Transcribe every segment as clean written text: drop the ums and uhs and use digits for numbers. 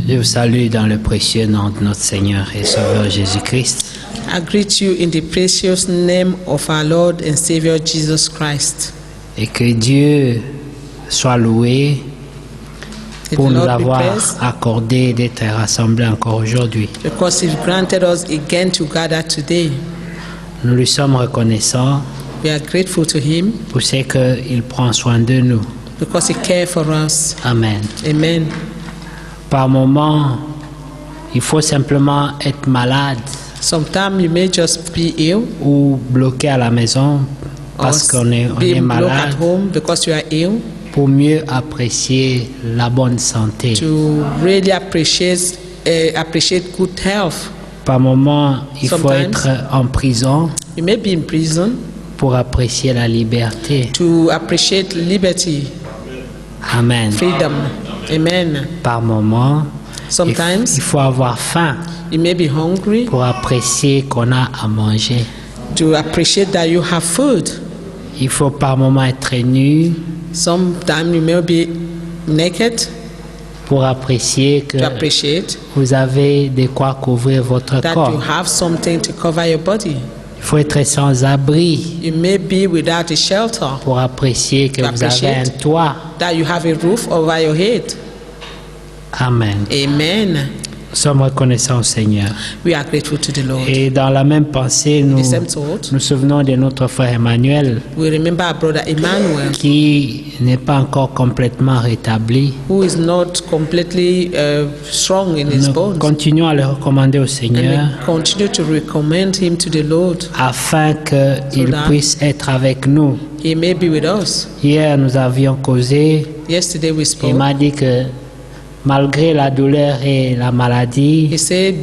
Je vous salue dans le précieux nom de notre Seigneur et Sauveur Jésus-Christ. I greet you in the precious name of our Lord and Savior Jesus Christ. Et que Dieu soit loué May pour the nous Lord be avoir praised accordé d'être rassemblés encore aujourd'hui. because He granted us again to gather today. Nous lui sommes reconnaissants We are grateful to Him pour ce qu'il prend soin de nous. because He cares for us. Amen. Amen. Par moments, il faut simplement être malade Sometimes you may just be ill ou bloqué à la maison parce qu'on est be blocked malade at home because you are ill pour mieux apprécier la bonne santé. to really appreciate good health. Par moments, il faut Sometimes. être en prison You may be in prison pour apprécier la liberté. to appreciate liberty, Amen. freedom. Amen. Par moments, Sometimes il faut avoir faim you may be hungry pour apprécier qu'on a à manger. to appreciate that you have food. Il faut par moments être nu Sometimes you may be naked pour apprécier que to appreciate vous avez de quoi couvrir votre that you corps. have something to cover your body. Il faut être sans abri You may be without a shelter, pour apprécier que To vous avez un appreciate. toit. that you have a roof over your head. Amen. Amen. Nous sommes reconnaissants au Seigneur. We are grateful to the Lord. Et dans la même pensée, nous The same thought, nous souvenons de notre frère Emmanuel we remember our brother Emmanuel, qui n'est pas encore complètement rétabli. who is not completely strong in his Nous bones. continuons à le recommander au And Seigneur we continue to recommend him to the Lord. afin qu'il that puisse être avec nous. He may be with us. Hier, nous avions causé. Yesterday we Il spoke. m'a dit que malgré la douleur et la maladie, He said,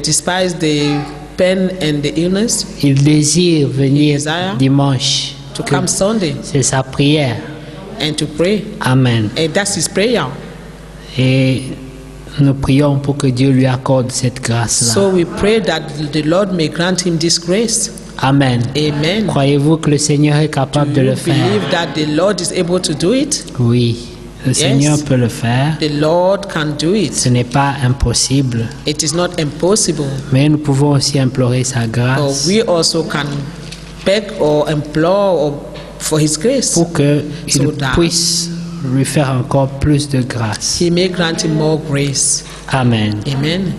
despite the pain and the illness, il désire venir desire dimanche. to Que come Sunday C'est sa prière. and to pray. Amen. And that's his prayer. Et nous prions pour que Dieu lui accorde cette grâce-là. So we pray that the Lord may grant him this grace. Amen. Amen. Croyez-vous que le Seigneur est capable de Do you le faire? believe that the Lord is able to do it? Oui, le Seigneur peut le faire. The Lord can do it. Ce n'est pas impossible, It is not impossible. mais nous pouvons aussi implorer sa But grâce we also can beg or implore for his grace. pour qu'il So that puisse lui faire encore plus de grâce. he may grant him more grace. Amen. Amen.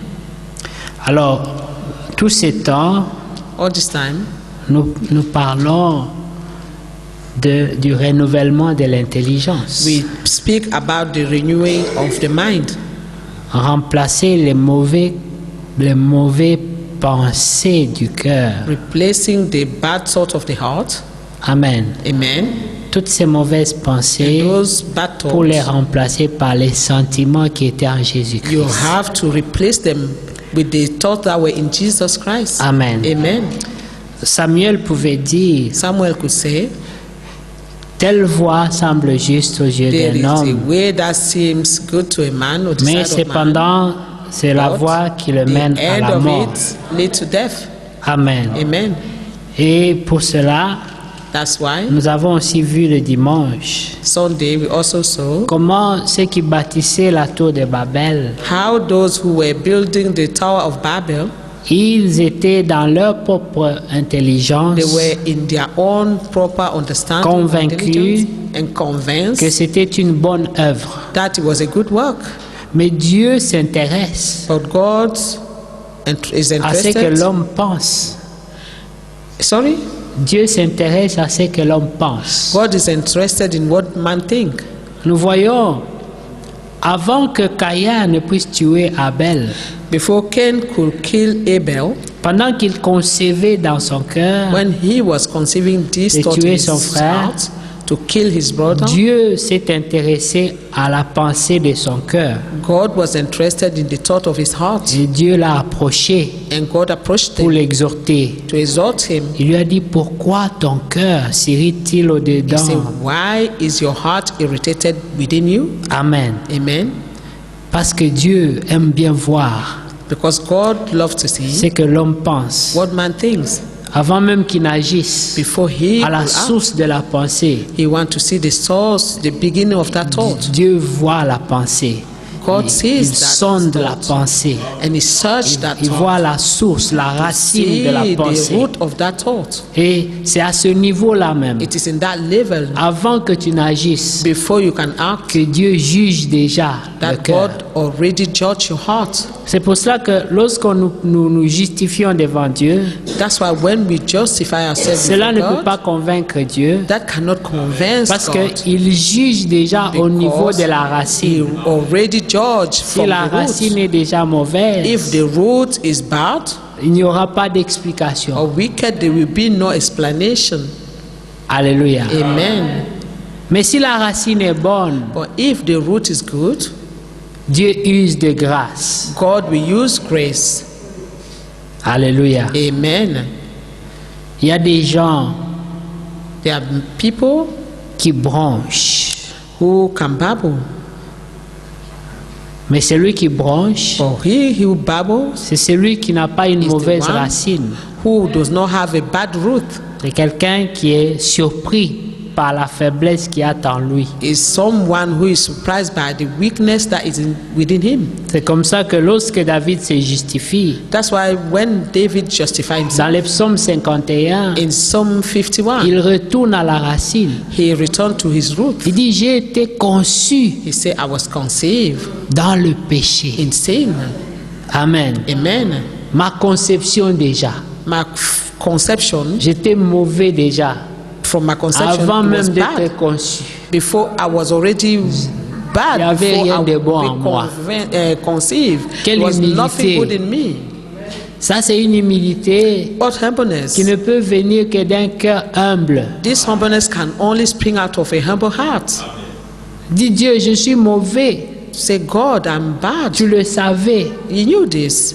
Alors, tout ces temps, All this time, nous parlons du renouvellement de l'intelligence. we speak about the renewing of the mind. Remplacer les mauvais pensées du cœur. Replacing the bad thoughts of the heart. Amen. Amen. Toutes ces mauvaises pensées, And those bad pour les thoughts, remplacer par les sentiments qui étaient en you Jésus-Christ. have to replace them with the thoughts that were in Jesus Christ. Amen. Amen. Samuel pouvait dire, Samuel could say, telle voie semble juste aux yeux there is d'un a homme, way that seems good to a man or the mais sight of man, cependant, c'est la but voie qui le the mène à end la of mort. it leads to death. Amen. Amen. Et pour cela, That's why nous avons aussi vu le dimanche Sunday we also saw comment ceux qui bâtissaient la tour de Babel, how those who were building the Tower of Babel, ils étaient dans leur propre intelligence they were in their own proper understanding, Convaincus intelligence, and que convinced c'était une bonne œuvre. that it was a good work. Mais Dieu s'intéresse But God is à ce que interested. l'homme pense. Sorry? Dieu s'intéresse à ce que l'homme pense. God is interested in what man think. Nous voyons, avant que Caïn ne puisse tuer Abel, Before Cain could kill Abel, pendant qu'il concevait dans son cœur, when he was conceiving this de thought in tuer his son frère, heart to kill his brother, Dieu s'est intéressé à la pensée de son cœur. God was interested in the thought of his heart, Et Dieu l'a approché and God approached pour him l'exhorter. to exhort him. Il lui a dit, pourquoi ton cœur s'irrite-t-il He au-dedans? said, "Why is your heart irritated within you?" Amen. Amen. Parce que Dieu aime bien voir Because God loves to see ce que l'homme pense. what man thinks Avant même qu'il n'agisse before he à la will act. source de la pensée, He wants to see the source, the beginning of that thought. Dieu voit la pensée. God sees il that sonde la thought, pensée. and he searched that Il thought, voit la source, la racine de la see the pensée. root of that thought. Et c'est à ce niveau-là même, It is in that level, avant que tu n'agisses, before you can act, que Dieu juge déjà le that cœur. God already judged your heart. C'est pour cela que lorsqu'on nous justifions devant Dieu, That's why when we justify ourselves cela ne before peut God, pas convaincre Dieu, that cannot convince parce God, qu'il juge déjà au niveau de la He racine. already judged Si from la the root. racine est déjà If mauvaise, the root is bad il n'y aura pas d'explication. or wicked, there will be no explanation. Alléluia. Amen. Mais si la racine est bonne, But if the root is good, Dieu use de grâce. God will use grace. Alléluia. Amen. Il y a des gens There are people qui bronchent, who can babble, mais celui qui bronche, but he who babbles c'est celui qui n'a pas une is the mauvaise one racine. who does not have a bad root. C'est quelqu'un qui est surpris par la faiblesse qu'il y a en lui. Is someone who is surprised by the weakness that is within him. C'est comme ça que lorsque David se justifie, That's why when David justified dans himself le psaume 51, in Psalm 51, il retourne à la racine. he returned to his root. Il dit, j'ai été conçu He said, I was conceived dans le péché. in sin. Amen. Amen. Ma conception déjà. My conception, J'étais mauvais déjà. from my conception, Avant it was même bad. d'être conçu. Before I was already bad. Il y avait Before rien I de bon would en be moi. conceived. Quelle There was humilité. nothing good in me. Ça, c'est une humilité What humbleness? qui ne peut venir que d'un cœur humble. This humbleness can only spring out of a humble heart. Dis Dieu, je suis mauvais. Say, God, I'm bad. Tu le savais. You knew this.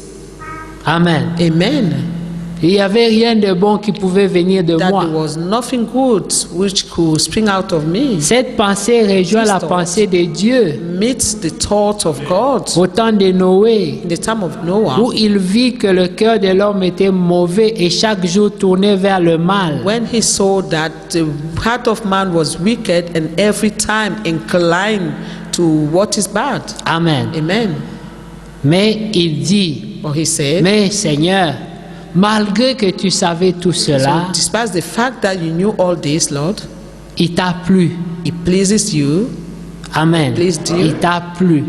Amen. Amen. Il n'y avait rien de bon qui pouvait venir de That moi. there was nothing good which could spring out of me. Cette pensée rejoint la pensée de Dieu Meets the thought of God. au temps de Noé, In the time of Noah, où il vit que le cœur de l'homme était mauvais et chaque jour tourné vers le mal. when he saw that the heart of man was wicked and every time inclined to what is bad. Amen. Amen. Mais il dit, But he said, mais Seigneur, malgré que tu savais tout cela, so despite the fact that you knew all this, Lord, il t'a plu. it pleases you, Amen. Pleased you. Il t'a plu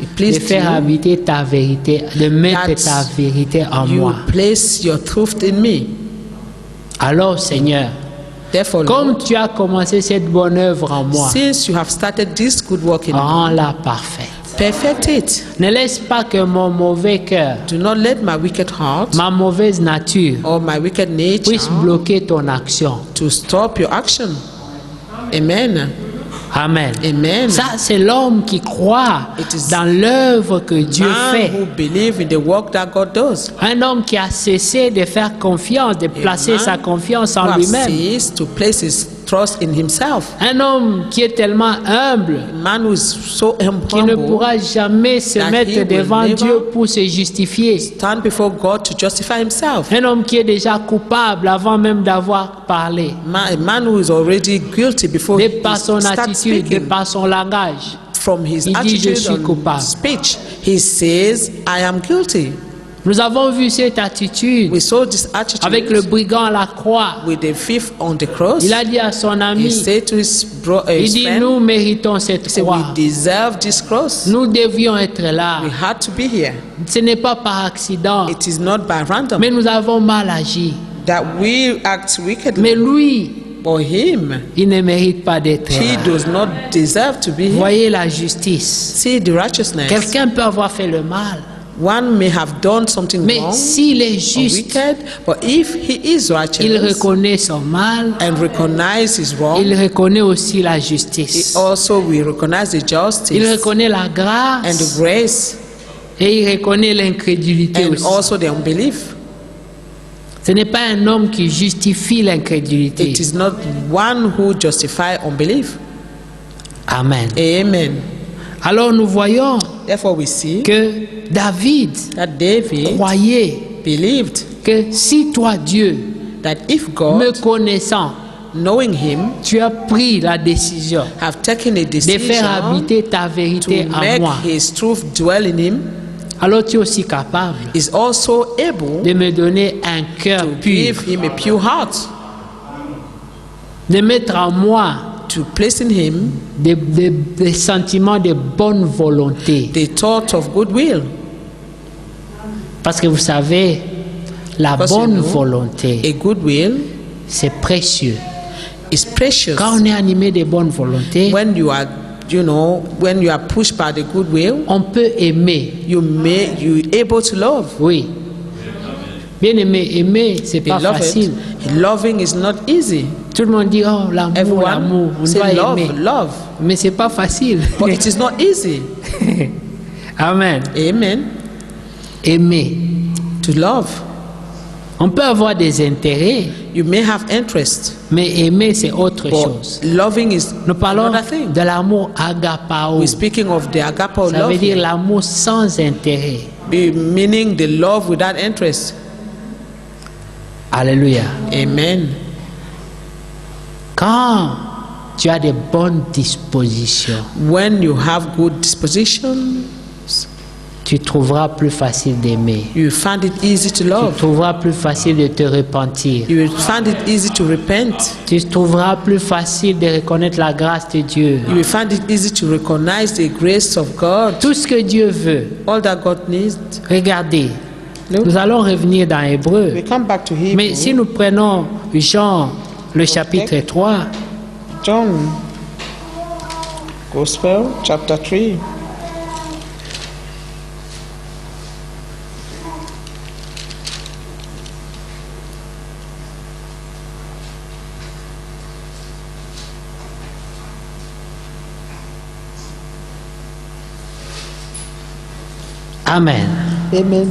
it de pleased faire you, habiter ta vérité, de mettre That ta vérité en you moi. place your truth in me. Alors Seigneur, Therefore, comme Lord, tu as commencé cette bonne œuvre en moi, since you have started this good work in me, rends-la parfaite. perfect it. Ne laisse pas que mon mauvais cœur, Do not let my wicked heart ma mauvaise nature or my wicked nature puisse bloquer ton action. to stop your action. Amen. Amen. Amen. Ça, c'est l'homme qui croit It is dans l'œuvre que Dieu Man fait. who believe in the work that God does. Un homme qui a cessé de faire confiance, de placer man sa confiance Who en has lui-même. ceased to place his trust in himself. Un homme qui est tellement humble A man who is so qu'il ne humble, pourra jamais se that he mettre will devant never Dieu pour se justifier. stand before God to justify himself. Un homme qui est déjà coupable avant même d'avoir parlé. A man who is already guilty before De he par son starts attitude, de speaking. par son langage. From his Il dit, je attitude suis and coupable. speech, he says, I am guilty. Nous avons vu cette attitude We saw this attitude avec le brigand à la croix. with the thief on the cross. Il a dit à son He ami, said to his, il his dit, friend, nous méritons cette he said, croix. we deserve this cross. Nous devions être là. We had to be here. Ce n'est pas par accident, It is not by random mais nous avons mal agi. that we act wickedly. Mais lui, For him, il ne mérite pas d'être he là. does not deserve to be here. Voyez la justice. See the righteousness. Quelqu'un peut avoir fait le mal, One may have done something mais wrong s'il est or juste, wicked, but if he is il righteous reconnaît son mal, and recognize his wrong, il reconnaît aussi la he justice. also will recognize the Il justice reconnaît la and the grâce grace et il reconnaît l'incrédulité and aussi. also the unbelief. Ce n'est pas un homme qui justifie l'incrédulité. It is not one who justifies unbelief. Amen. Amen. Alors nous voyons Therefore, we see que David that David croyait believed que si toi, Dieu, that if me God, connaissant, knowing him, tu as pris la décision have taken a de decision faire habiter ta to vérité en make moi, his truth dwell in him, alors tu es aussi capable is also able de me donner un cœur to pur, give him a pure heart, de mettre en moi to place in him des sentiments de bonne volonté. the thought of goodwill. Parce que vous savez, la Because you bonne know, volonté, A goodwill c'est précieux. is precious. Quand on est animé de bonne volonté, When you are, when you are pushed by the goodwill, on peut aimer. you able to love. Oui. Bien aimer, c'est pas facile. Beloved, loving is not easy. Tout le monde dit, oh, l'amour, Everyone on say doit love, aimer. love. Mais c'est pas facile. But it is not easy. Amen. Amen. Aimer. To love. On peut avoir des intérêts, You may have interest, mais aimer, c'est autre chose. but loving is Nous parlons another thing. de l'amour agapao. We're speaking of the agape Ça love, veut dire l'amour sans intérêt. meaning the love without interest. Alléluia. Amen. Quand tu as de bonnes dispositions, When you have good disposition, tu trouveras plus facile d'aimer. you find it easy to Tu love. trouveras plus facile de te repentir. You will find it easy to repent. Tu trouveras plus facile de reconnaître la grâce de Dieu. You will find it easy to recognize the grace of God. Tout ce que Dieu veut. All that God needs. Regardez, Look, nous allons revenir dans Hébreu. we come back to Hebrew. Mais si nous prenons Jean, le chapitre 3, John, Gospel, chapter 3. Amen. Amen.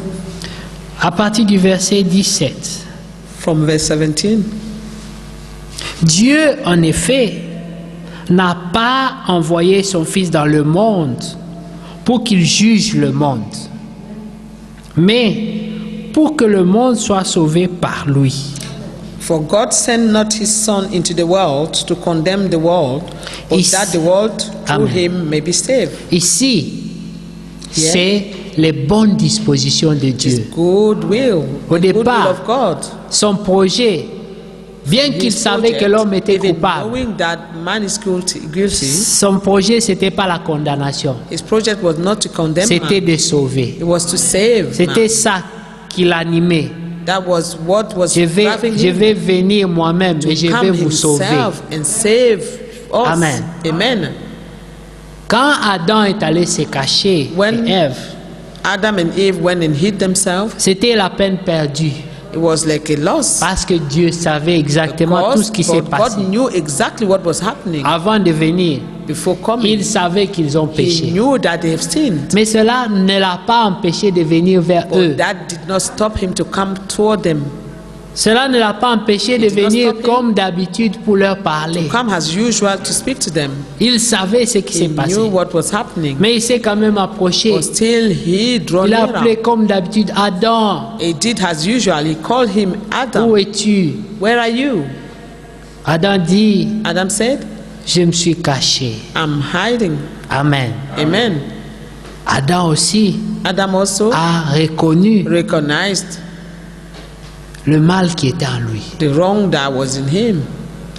À partir du verset 17. From verse 17. Dieu, en effet, n'a pas envoyé son Fils dans le monde pour qu'il juge le monde, mais pour que le monde soit sauvé par lui. For God sent not his Son into the world to condemn the world, but Is- that the world through Amen. him may be saved. Ici, Yeah. c'est les bonnes dispositions de His Dieu. good will, Au the good will départ, of God. son projet, bien qu'il His savait que project, l'homme était even coupable, knowing that man is guilty, son projet, c'était pas la condamnation, his project was not to condemn c'était man. de sauver. It was to save C'était man. ça qui l'animait. That was what was Je driving vais him venir moi-même to et je vais come vous sauver. himself and save us. Amen. Amen. Quand Adam est allé se cacher, When- et Ève, Adam and Eve went and hid themselves. c'était la peine perdue It was like a loss. parce que Dieu savait exactement tout ce qui s'est God passé. knew exactly what was happening Avant de venir, before coming. il savait qu'ils ont He péché. knew that they have sinned. Mais cela ne l'a pas empêché de venir vers eux. But that did not stop him to come toward them. Cela ne l'a pas empêché de It did not venir stop him. comme d'habitude pour leur parler. Come as usual to speak to them. Il savait ce qui He s'est passé. knew what was happening. Mais il s'est quand même approché. But still he drew Il a nearer. appelé comme d'habitude Adam. He did as usual. He called him Adam. Où es-tu? Where are you? Adam dit, Adam said, je me suis caché. I'm hiding. Amen. Amen. Adam aussi Adam also a reconnu recognized le mal qui était en lui. the wrong that was in him.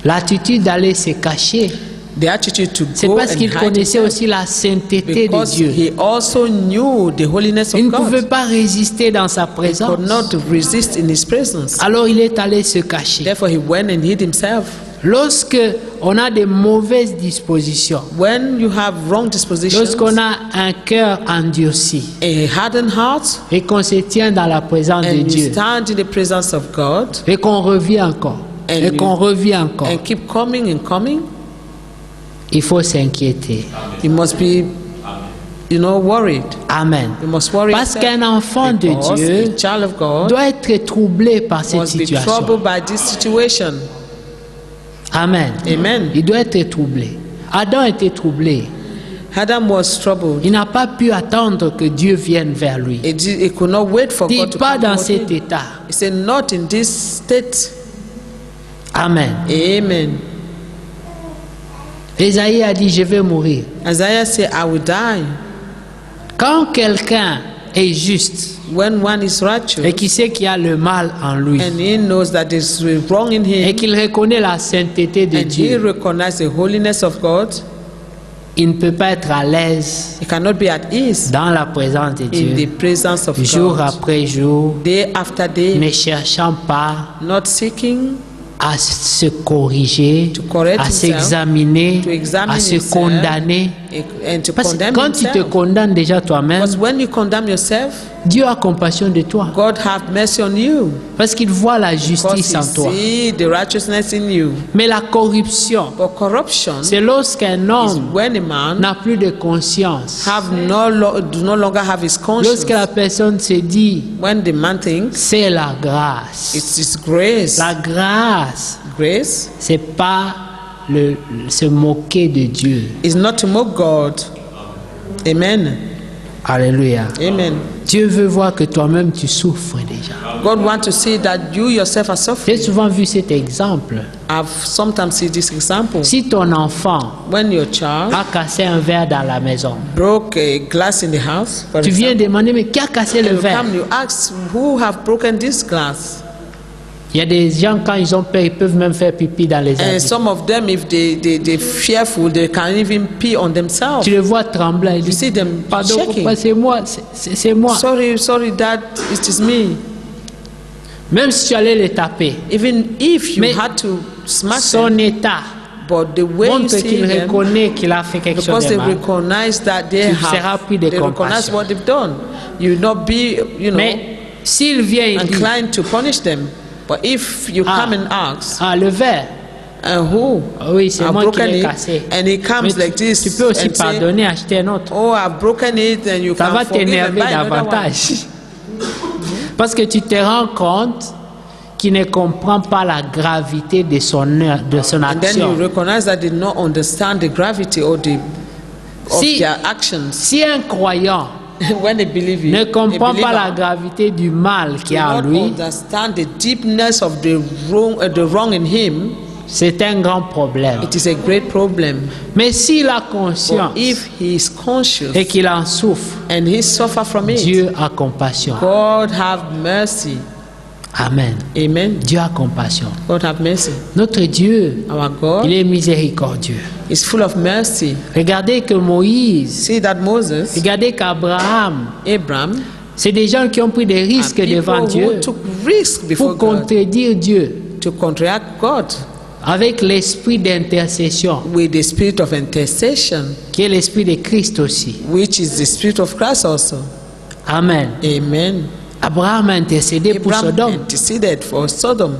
L'attitude d'aller se cacher, The attitude to c'est go parce and qu'il hide connaissait himself. aussi la sainteté de Because Dieu. he also knew the holiness Il of ne pouvait God. pas résister dans sa He présence. could not resist in his presence. Alors il est allé se cacher. Therefore he went and hid himself. Lorsque on a de mauvaises dispositions, When you have wrong dispositions, lorsqu'on a un cœur endurci a hardened heart, et qu'on se tient dans la présence de and you Dieu stand in the presence of God et qu'on revient encore And et you- qu'on revient encore, and keep coming and coming, il faut s'inquiéter. you must be, worried. Amen. You must worry Parce yourself. qu'un enfant de Because Dieu a child of God doit être troublé par cette must be situation. troubled by this situation. Amen. Amen. Il doit être troublé. Adam était troublé. Adam was troubled. Il n'a pas pu attendre que Dieu vienne vers lui. He could not wait for Il God n'est to pas come dans toward cet him. état. He said, not in this state. Amen. Amen. Ésaïe a dit, je vais mourir. Isaiah said, I will die. Quand quelqu'un est juste When one is righteous et qui sait qu'il y a le mal en lui and he knows that there's wrong in et him qu'il reconnaît la sainteté de and he Dieu, recognizes the holiness of God, il ne peut pas être à l'aise he cannot be at ease dans la présence de in Dieu, the presence of jour God. après jour, Day after day, ne cherchant pas not seeking à se corriger, to correct à himself, s'examiner, to examine à se himself, condamner. and to Parce que condemn quand tu te himself. condamnes déjà toi-même, Because when you condemn yourself, Dieu a compassion de toi. God have mercy on you. Parce qu'il voit la Because justice he en toi. see the righteousness in you. Mais la corruption, But corruption c'est lorsqu'un is homme when a man n'a plus de conscience. do no longer have his conscience. Lorsque la personne se dit, When the man thinks c'est la grâce. it's his grace. La grâce, Grace c'est pas se moquer de Dieu. is not to mock God. Amen. Alléluia. Amen. Dieu veut voir que toi-même tu souffres déjà. God wants to see that you yourself are J'ai suffering. souvent vu cet exemple. I've sometimes seen this example. Si ton enfant When your child a cassé un verre dans la maison, broke a glass in the house, for tu viens example, demander, mais qui a cassé le you verre? come, you ask who have broken this glass. Il y a des gens, quand ils ont peur, ils peuvent même faire pipi dans les And habits. some of them, if they fearful, they can even pee on themselves. Tu le vois tremblant, il You dit, see them pardon, shaking. papa, c'est moi, c'est moi. Sorry, Dad, it is me. Même si tu allais le taper, Even if you Mais had to smack son them, état but the way you montre see qu'il them, reconnaît qu'il a fait quelque chose because de they mal. recognize that they Tu seras pris de recognize compassion. what they've done. You will not be, Mais s'il vient et dit, inclined to punish them. But if you come and ask, le verre, who oui, c'est I've moi qui broken l'ai it, cassé. and he comes Mais like this, tu peux aussi and say, pardonner, acheter un autre. oh, I've broken it, and you Ça can va forgive and t'énerver buy another one. davantage. Parce que tu te rends compte qu'il ne comprend pas la gravité de son And then you action. recognize that they did not understand the gravity of Si- their actions. Si un croyant When they believe it, ne a comprend pas la believer gravité du mal qu'il y a en do not lui, understand the deepness of the wrong in him, c'est un grand problème. it is a great problem. Mais s'il a But conscience if he is conscious et qu'il en souffre, and he suffer from it, Dieu a compassion. God have mercy. Amen. Amen. Dieu a compassion. God have mercy. Notre Dieu, Our God il est miséricordieux. is full of mercy. Regardez que Moïse, See that Moses, regardez qu'Abraham, Abraham, c'est des gens qui ont pris des are risques devant people who Dieu took risk before pour God contredire Dieu to counteract God avec l'esprit d'intercession, with the spirit of intercession, qui est l'esprit de Christ aussi. which is the spirit of Christ also. Amen. Amen. Abraham a intercédé pour Abraham Sodome. interceded for Sodom.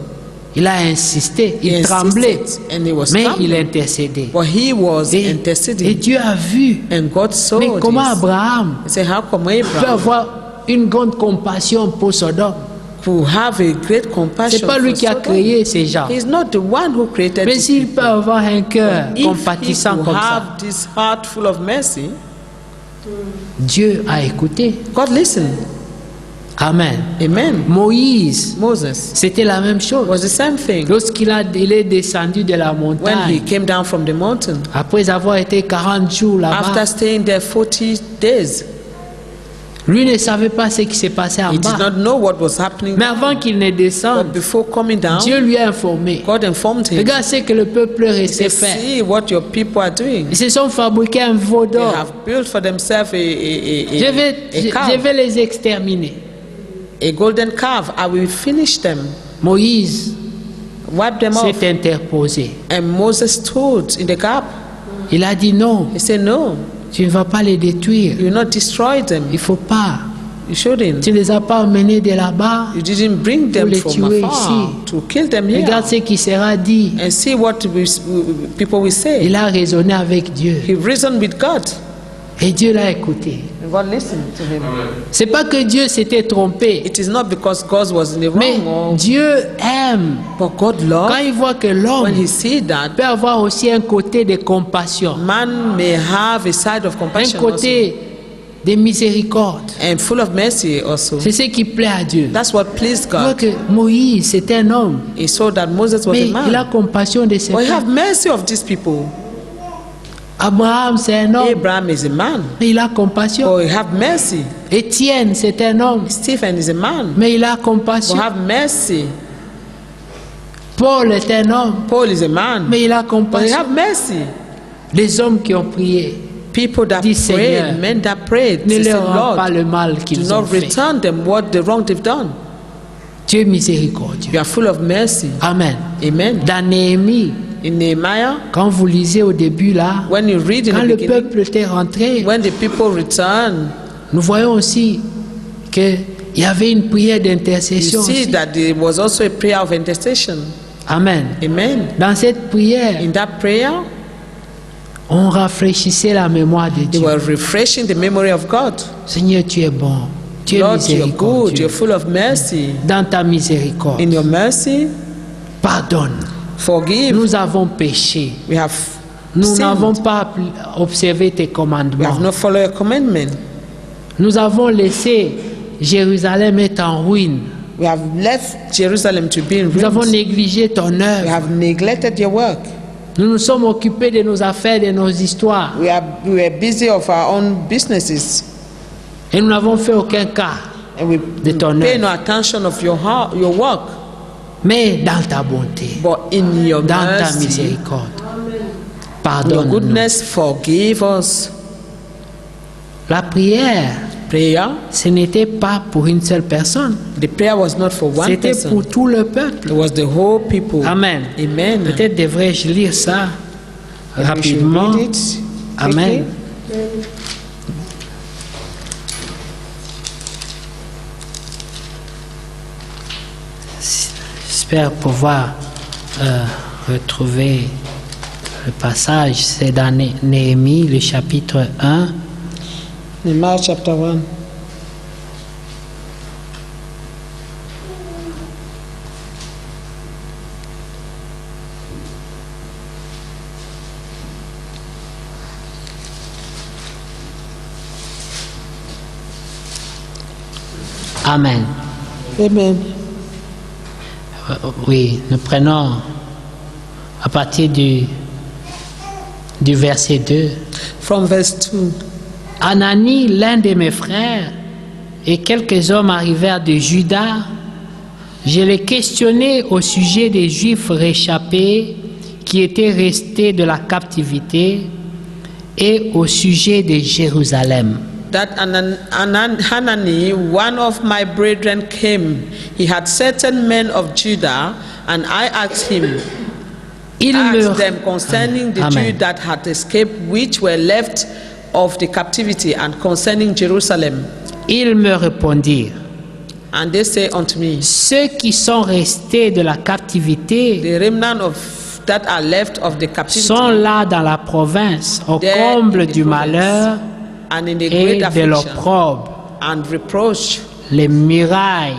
Il a insisté, He il tremblait, insisted, and he was mais trembling. il intercédait. But he was Et interceding, Dieu a vu. and God saw Mais comment this. Abraham He said, how come peut Abraham avoir une grande compassion pour Sodome? could have a great compassion C'est pas lui for qui a Sodom? créé ces gens. He's not the one who created Mais these s'il people. peut avoir un cœur If he compatissant could comme ça, have this heart full of mercy, Dieu a écouté. God listened. Amen. Amen. Moïse, Moses c'était la même chose. was the same thing Lorsqu'il est descendu de la when he montagne, came down from the mountain. après avoir été 40 jours After là-bas, staying there 40 days, lui ne savait pas ce qui s'est passé en he did bas. not know what was happening. Mais avant qu'il ne But descende, before coming down, Dieu lui a informé. God informed him. Regarde ce que le peuple He restait said, faire. see what your people are doing. Ils se sont fabriqués un veau They d'or. have built for themselves Je calf, vais les exterminer. a golden calf. I will finish them, Moïse wipe them off. s'est interposé. And Moses stood in the gap. Il a dit non, He said, no, tu ne vas pas les détruire. you will not destroy them. Il ne faut pas. You shouldn't. Tu ne les as pas emmenés de là-bas. You didn't bring them les from tuer afar ici. to kill them here. Regarde ce qui sera dit. And see what people will say. Il a raisonné avec Dieu. He reasoned with God. Et Dieu l'a écouté. And God listened to him. C'est pas que Dieu s'était trompé. It is not because God was in the Mais wrong, Dieu aime. but God Quand loved. il voit que l'homme When he see that, peut avoir aussi un côté de compassion, man may have a side of un compassion, côté de miséricorde. and full of mercy also. C'est ce qui plaît à Dieu. That's what pleased Tu vois God. que Moïse, c'est un homme, He saw that Moses was mais a il a man. compassion de ses But he peuples. have mercy of these people. Abraham, c'est un homme, Abraham is a man. mais il a compassion. But he have mercy. Étienne, c'est un homme, Stephen is a man. mais il a But compassion. have mercy. Paul est un homme, Paul is a man. mais il a But he compassion. have mercy. Les hommes qui ont prié, People that Dis, Seigneur, prayed, men that prayed, ne they said, leur rends pas Lord, le mal do qu'ils ont not fait. return them the wrong they've done. Dieu est miséricordieux. You are full of mercy. Amen. Amen. Dans Néhémie, In Nehemiah, quand vous lisez au début là, when you read in quand the le beginning, peuple était rentré, when the people return, nous voyons aussi qu'il y avait une prière you d'intercession see aussi. that there was also a prayer of intercession. Amen. Amen. Dans cette prière, In that prayer, on rafraîchissait la mémoire de they Dieu. were refreshing the memory of God. Seigneur, tu es bon. Tu es Lord, you're good. miséricordieux. You're full of mercy. Dans ta miséricorde, In your mercy, pardonne. forgive. Nous avons péché. We have Nous n'avons sinned. pas observé tes We have commandements. not followed your commandment. Nous avons laissé Jérusalem être en ruine. We have left Jerusalem to be in Nous avons ruins. négligé ton We œuvre. have neglected your work. Nous nous sommes occupés de nos affaires, de nos histoires. We were busy of our own businesses, Et nous n'avons fait aucun cas. and we De ton pay œuvre. no attention of your work. Mais dans ta bonté, But in your dans ta mercy, miséricorde, your pardonne-nous. goodness, forgive us. La prière, Prayer. ce n'était pas pour une seule personne. The prayer was not for one C'était person. pour tout le peuple. It was the whole people. Amen. Amen. Peut-être devrais-je lire ça We should rapidement. read it Amen. quickly. J'espère pouvoir retrouver le passage. C'est dans Néhémie, le chapitre 1. Nehemiah chapter 1. Amen. Amen. Oui, nous prenons à partir du verset 2. From verse 2. Anani, l'un de mes frères, et quelques hommes arrivèrent de Juda. Je les questionnai au sujet des Juifs réchappés qui étaient restés de la captivité et au sujet de Jérusalem. That Hanani, one of my brethren, came. He had certain men of Judah, and I asked him, asked them concerning the Amen. Jews that had escaped, which were left of the captivity, and concerning Jerusalem. Ils me répondirent, And they say unto me, ceux qui sont restés de la captivité the remnant of that are left of the captivity sont là dans la province, au There comble in the du province, malheur and in the et great de affliction l'opprobre. and reproach. Les murailles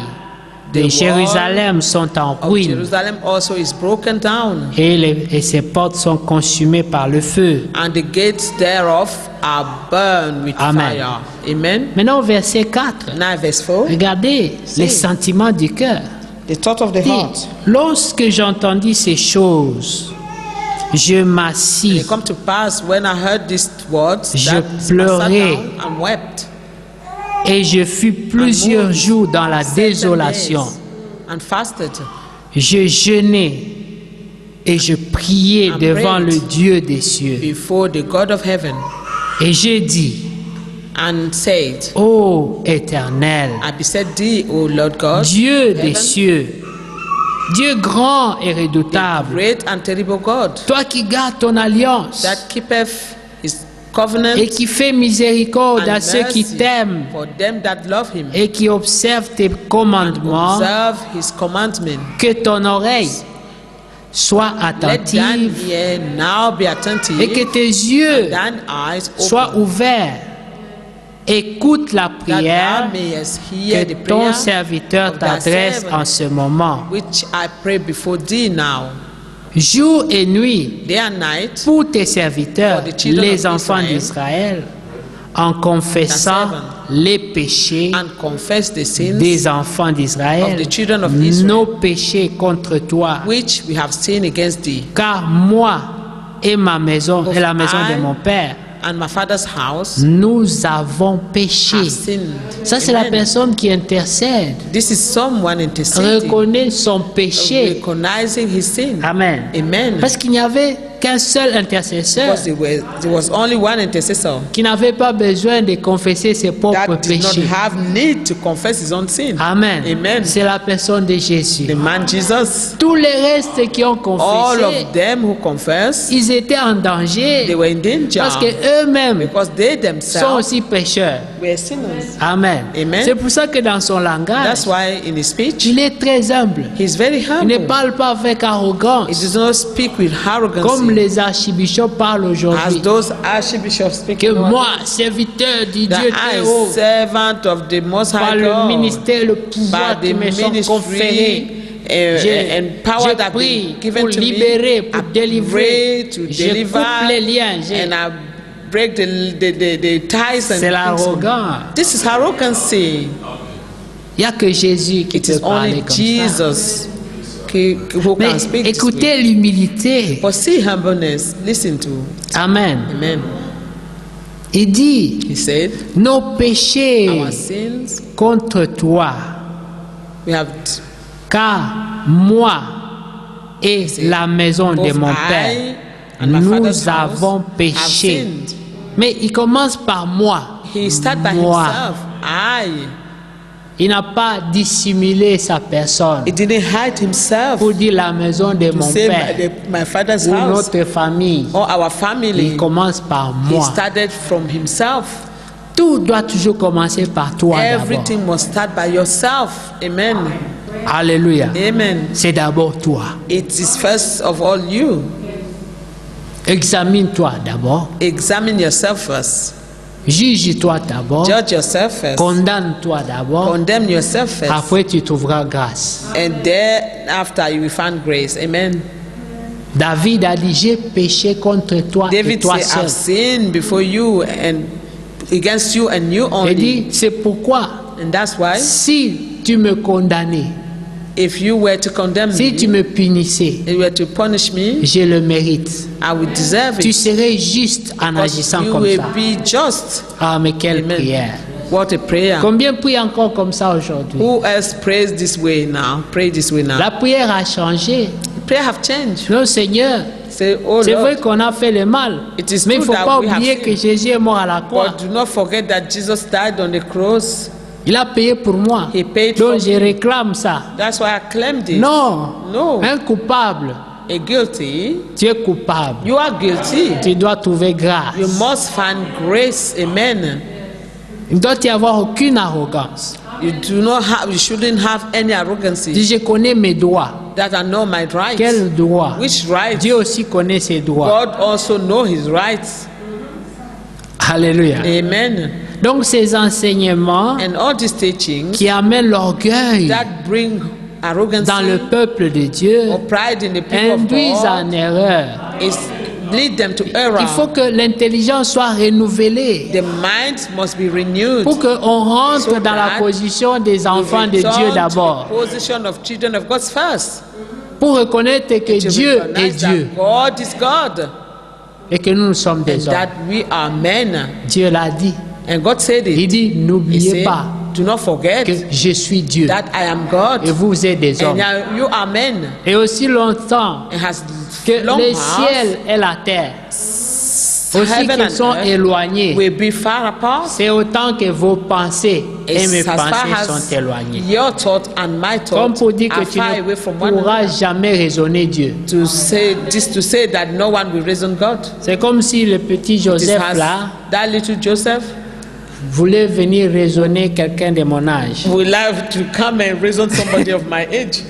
de The Jérusalem sont en Of ruine Jerusalem also is broken down, et ses portes sont consumées par le feu. and the gates thereof are burned with Amen. fire. Amen. Maintenant au verset 4, Now verse 4. regardez les sentiments du cœur. The thought of the Dit, heart. lorsque j'entendis ces choses, je It m'assis come to pass when I heard these words Je that I sat pleurais. down and wept. et je fus plusieurs jours dans la 7 désolation. days and fasted. Je jeûnais et je priais And devant prayed. le Dieu des cieux. Before the God of heaven, Et j'ai dit, and said, ô Éternel, I beseech thee, O Lord God, Dieu des heaven, cieux, Dieu grand et redoutable, great and terrible God, toi qui gardes ton alliance that keepeth his covenant et qui fais miséricorde à and ceux qui mercy t'aiment for them that love him, et qui observent tes commandements, observe his commandment. que ton oreille soit Let thine attentive ear now be attentive, et que tes yeux and thine eyes soient open, ouverts. Écoute la that prière thou mayest hear que the ton prayer serviteur of thy t'adresse servant, en ce moment, which I pray before thee now, jour et nuit, day and night, pour tes serviteurs, For the children les of enfants Israel, d'Israël, en confessant les péchés and confess the sins des enfants d'Israël, of the children of Israel, nos péchés contre toi, which we have sinned against thee. car moi et ma maison et la maison de mon père, And my father's house nous avons péché. have sinned. Ça, c'est la Amen. personne qui intercède, This is someone interceding, reconnaît son péché. recognizing his sin. Amen. Amen. Parce qu'il n'y avait qu'un seul intercesseur Because there was only one intercessor qui n'avait pas besoin de confesser ses propres that did not péchés. have need to confess his own sin. Amen. Amen. C'est la personne de Jésus. The man Jesus. Tous les restes qui ont All confessé, of them who confess, ils étaient en they danger were in danger parce qu'eux-mêmes because they sont themselves aussi pécheurs. were sinners. Amen. Amen. C'est pour ça que dans son langage, That's why in his speech, il est très humble. he's very Il ne humble. parle pas avec He arrogance, does not speak with comme arrogance les archbishops parlent as aujourd'hui. those archbishops speak. Que moi, serviteur du Dieu That très I, haut, servant of the Most par High le God, ministère, le by pouvoir qui the me sont conférés, ministry j'ai and power that pris been given pour to libérer, me, pour I délivrer. pray to Je deliver, coupe les liens. and I break the ties and C'est things. l'arrogance. This is arrogance. Il n'y a que Jésus qui It peut is parler only comme ça. Jesus who Mais can speak this way. écoutez l'humilité. But see humbleness. Listen to. Amen. Amen. Il dit, He said, nos péchés our sins contre toi, we have car moi et la maison de both mon I Père, and my father's nous house avons have péché. sinned. Mais il commence par moi. He started by Moi. himself. I. Il n'a pas dissimulé sa personne He didn't hide himself pour dire la maison de to mon say Père my father's ou house notre famille. or our Il family. commence par He moi. started from himself. Tout doit toujours commencer par toi d'abord. Everything must start by yourself. Amen. Alléluia. Amen. C'est d'abord toi. It is first of all you. Examine-toi d'abord. Examine yourself first. Juge-toi d'abord. Judge yourself first. Condamne-toi d'abord. Condemn yourself first. Après, tu trouveras grâce. And thereafter you will find grace. Amen. David a dit, j'ai péché contre toi et David toi said, I've seul. sinned before you and against you and you Il only. dit, c'est pourquoi, And that's why si tu me condamnais, if you were to condemn si tu me, me punissais, if you were to punish me, je le mérite. I would deserve Tu it. serais juste en Because agissant you comme will ça. be just. Ah, mais quelle Amen. prière. What a prayer. Combien prient encore comme ça aujourd'hui? Who else prays this way now? Pray this way now. La prière a changé. Prayer have changed. Non, Seigneur, Say, oh c'est vrai Lord, qu'on a fait le mal. it is Mais il ne true faut that pas we have oublier sinned. que Jésus est mort à la croix. but do not forget that Jesus died on the cross. Il a payé pour moi. He paid Donc for je me. réclame ça. That's why I claimed it. Non. No. Un coupable, A guilty, tu es coupable. you are guilty. Tu dois trouver grâce. You must find grace. Amen. Il ne doit y avoir aucune arrogance. You shouldn't have any arrogance. Si je connais mes droits, That I know my rights. quels droits? Which rights? Dieu aussi connaît ses droits. God also know his rights. Alléluia. Amen. Donc ces enseignements And all these teachings qui amènent l'orgueil that bring arrogance dans le peuple de Dieu or pride in the people of induisent God en erreur. lead them to error. Il faut que l'intelligence soit renouvelée The mind must be renewed. pour qu'on rentre So dans la that position des enfants de Return Dieu to d'abord. the position of children of God first. Pour reconnaître que To Dieu est recognize Dieu that God is God et que nous sommes and des hommes. that we are men. Dieu l'a dit. And God said Il it. dit, He n'oubliez said, pas do not forget que je suis Dieu that I am God et vous êtes des hommes. and you are men. Et aussi longtemps And has que long le past, ciel et la terre, aussi heaven qu'ils and sont earth éloignés, will be far apart. c'est autant que vos pensées et It's mes as far pensées as sont éloignées. your thought and my Comme thought pour dire que are tu far ne away from one pourras another. jamais raisonner Dieu. To say that no one will reason God. C'est comme si le petit This Joseph has là that little Joseph voulait venir raisonner quelqu'un de mon âge. will have to come and reason somebody of my age.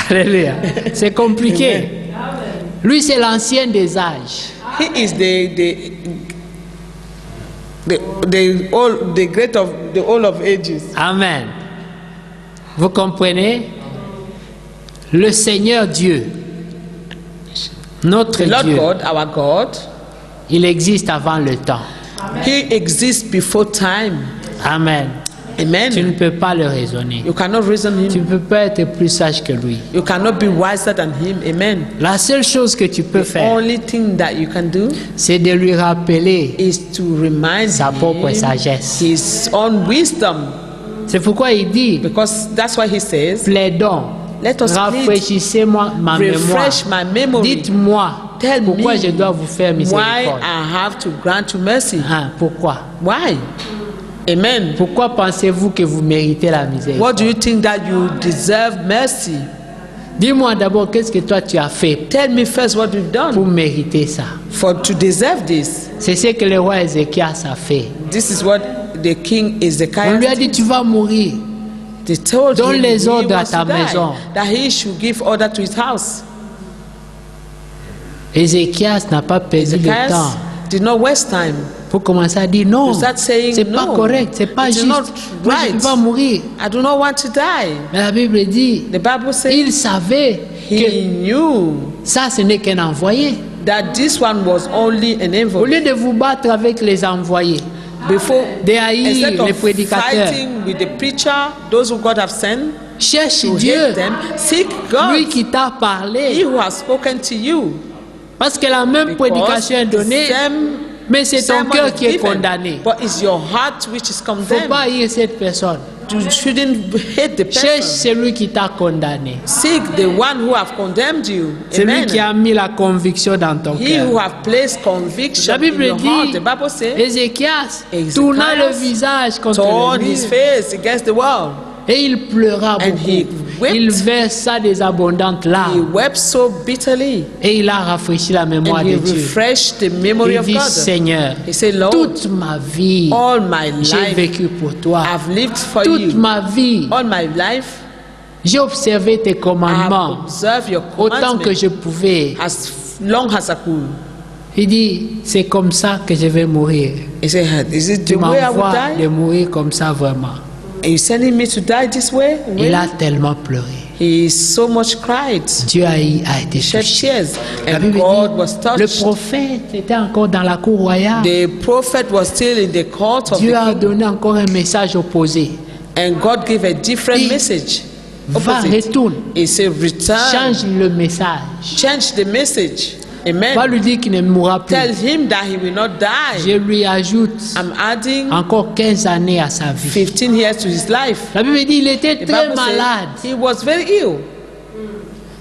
Alléluia. C'est compliqué. Lui, c'est l'ancien des âges. He is the all of ages. Amen. Vous comprenez? Le Seigneur Dieu, notre The Lord Dieu, God, our God, il existe avant le temps. He exists before time. Amen. Amen. Tu ne peux pas le raisonner. You cannot reason Tu him. ne peux pas être plus sage que lui. You cannot be wiser than him. Amen. La seule chose que tu peux The faire, only thing that you can do c'est de lui rappeler is to remind sa propre him sagesse. his own wisdom. C'est pourquoi il dit, Because that's why he says, plaidons, let us plead, rafraîchissez-moi ma mémoire. refresh my memory. Dites-moi Tell pourquoi me je dois vous faire why miséricorde. I have to grant you mercy. Hein, pourquoi? Why? Amen. Pourquoi pensez-vous que vous méritez la miséricorde? What do you think that you deserve mercy? Dis-moi d'abord, qu'est-ce que toi tu as fait Tell me first what you've pour done mériter ça? for to deserve this. C'est ce que le roi Ézéchias a fait. This is what the king On Ezekiel lui a dit, tu vas mourir. They told Donne him les he ordres à was ta to die, maison. that he should give order to his house. Ézéchias n'a pas perdu le Ezekiel temps did not waste time. pour commencer à dire non, To start saying c'est pas no, correct, c'est pas it is juste. not Moi, je ne right. vais pas mourir. I do not want to die. Mais la Bible dit, The Bible says il savait he que knew ça, ce n'est qu'un envoyé. that this one was only an Au envelope. lieu de vous battre avec les envoyés, Before, de haïr instead les of prédicateurs, fighting with the preacher, those who God have sent, cherche to Dieu, hate them, seek God, lui qui t'a he parlé. who has spoken to you. Parce que la même Because prédication est the donnée, same mais c'est ton sermon cœur is qui est given, condamné. but it's your heart which is Il ne faut condemned. pas haïr cette personne. You shouldn't hate the Cherche person. celui qui t'a condamné. Seek the one who have condemned you. Celui Amen. qui a mis la conviction dans ton He cœur. who have placed conviction La in Bible your heart. dit, The Bible says, Ézéchias Ezekiel tourna le visage contre torn le his mur face against the wall. et il pleura And he beaucoup. wept. Il versa des abondantes He larmes wept so bitterly, et il a rafraîchi la mémoire and de he Dieu. refreshed the memory Il of dit, God. Seigneur, He said, Lord, toute ma vie, all my j'ai life vécu pour toi. I've lived for Toute you. ma vie, All my life j'ai observé tes I have commandements observed your autant que commandments je pouvais. as long as I could. Il dit, c'est comme ça que je vais mourir. He said, is it Tu the way I would m'envoies de die? mourir comme ça vraiment. Are you sending me to die this way? Il a Really? tellement pleuré. He so much cried. Dieu a été Shed touché. tears. La And Bible God was dit, le touched. prophète était encore dans la cour royale. The prophet was still in the court of Dieu a the king. donné encore un message opposé. And God gave a different Dit, message. Va, Opposite. retourne. He said, return. Change le message. Change the message. Va Amen. lui dire qu'il ne mourra plus. Tell him that he will not die. Je lui ajoute I'm adding encore 15 années à sa vie. 15 years to his life. La Bible dit qu'il était The très Bible malade. said he was very ill.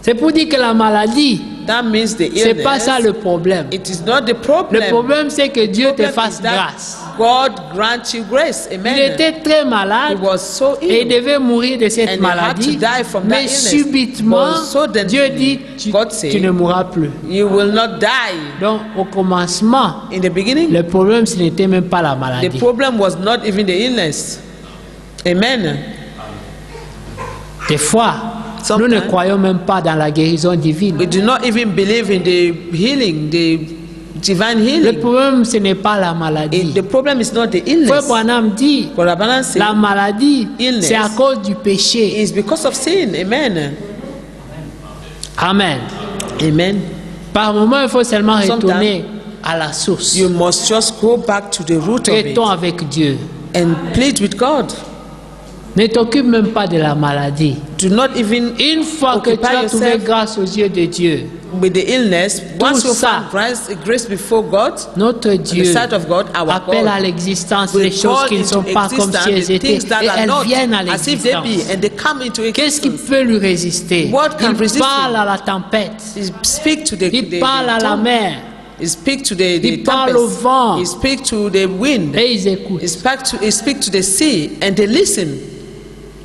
C'est pour dire que la maladie, That means the c'est pas ça illness. le problème. It is not the problem. Le problème, c'est que Dieu te problem fasse is that grâce. God grant you grace. Amen. Il était très He malade was so et il ill. devait mourir de cette And he had maladie. to die from that Mais illness. subitement, But suddenly, Dieu dit, God said, tu ne mourras plus. You will not die. Donc, au commencement, In the beginning, le problème, ce n'était même pas la the maladie. problem was not even the illness. Amen. Des fois, nous ne Sometimes- croyons même pas dans la guérison divine. We do not even believe in the healing, the divine Le healing. problème, ce n'est pas la maladie. The problem is not the Frère illness. Branham dit, But Rabbanan said, la maladie, illness c'est à cause du péché. it's because of sin. Amen. Amen. Amen. Par moment, il faut seulement Sometimes- retourner à la source. You must just go back to the root of it Traitons avec Dieu. and plead with God. Ne t'occupe même pas de la maladie. Do not even Une fois que tu occupy as trouvé yourself grâce aux yeux de Dieu, with the illness. Once you ça. find grace before God, notre Dieu the sight of God, our appelle God, à l'existence will les choses call qui ne sont into pas comme si elles existence the étaient things that et are elles not viennent à as if they be, l'existence. and they come into Qu'est-ce qui existence. peut lui résister? What can Il resist parle him? à la tempête. He speak to the, Il parle à la storm. mer He speak to the Il parle au tempest. vent. He speak to the wind. et ils écoutent. He speak to the sea, and they listen.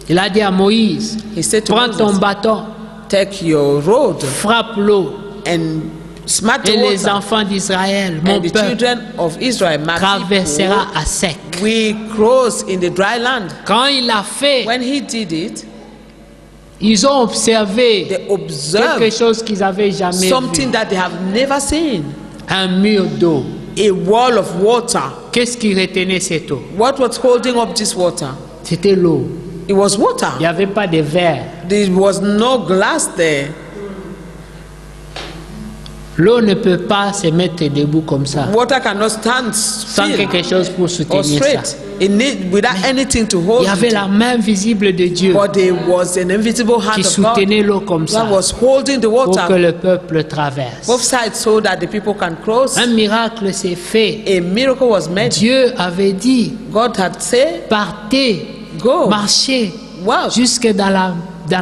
Il a dit à Moïse, He said to prends ton Moses, bâton, take your road frappe l'eau and smart the et les water, enfants d'Israël, mon and the peuple, children of Israel, my traversera people, à sec. we cross in the dry land. Quand il a fait, When he did it, ils ont observé they quelque observed chose qu'ils n'avaient jamais something vu. that they have never seen. Un mur d'eau. A wall of water. Qu'est-ce qui retenait cette eau? What was holding up this water? C'était l'eau. It was water. Il n'y avait pas de verre. There was no glass there. L'eau ne peut pas se mettre debout comme ça, Water cannot stand sans still quelque chose pour or soutenir straight. ça. It need without anything to Il hold y avait it. la main visible de Dieu But there was an invisible hand qui of God soutenait l'eau comme ça that was holding the pour que water le peuple traverse. both sides so that the people can cross. Un miracle s'est fait. A miracle was made. Dieu avait dit, God had said, partez, go, marchez wow, jusque dans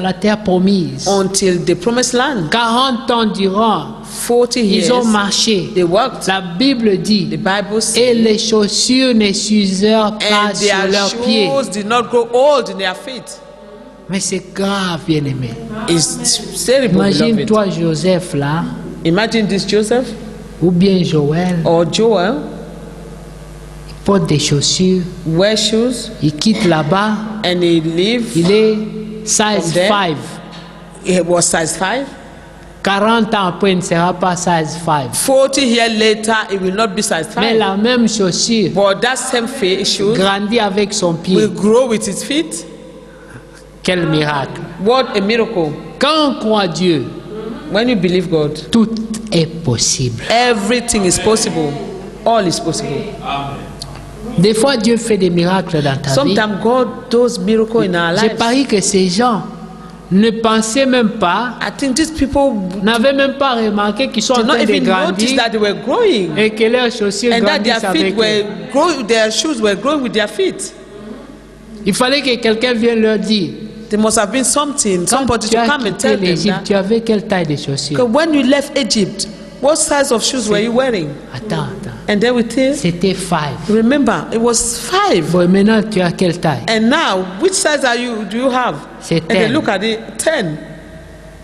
la terre promise. until the promised land. 40 ans durant, 40 years, ils ont marché. they worked. La Bible The dit, Bible et says, les chaussures ne s'usèrent pas and sur their leurs pieds. shoes did not grow old in their feet. Mais c'est grave, bien-aimé. It's terrible, beloved. Imagine-toi Joseph là, Imagine this Joseph ou bien Joël, or Joel il porte des chaussures, wear shoes il quitte là-bas, and he live. il est size From there, 5. He was size 5. 40 ans après, il ne sera pas size 5. 40 years later, it will not be size Mais 5. la même chaussure But that same shoes grandit avec son pied. will grow with his feet. Quel miracle. What a miracle. Quand on croit Dieu, When you believe God, tout est possible. everything is possible. All is possible. Des fois, Dieu fait des miracles dans ta vie. Sometimes God does miracles in our J'ai lives. parié que ces gens ne pensaient même pas, I think these people n'avaient même pas remarqué qu'ils sont en did not train de even notice grandir that they were growing et que leurs chaussures and that their grandissent avec feet eux. were growing, their shoes were growing with their feet. Il fallait que quelqu'un vienne leur dire, There must have been something, quand somebody tu to as come and quitté tell them l'Égypte, that. tu avais quelle taille de chaussures? Because when you left Egypt, what size of shoes were you wearing? Attends. And then with it, C'était 5. remember, it was 5. Bon, maintenant, tu as quelle taille? And now, which size do you have? C'est And they 10. look at it, 10.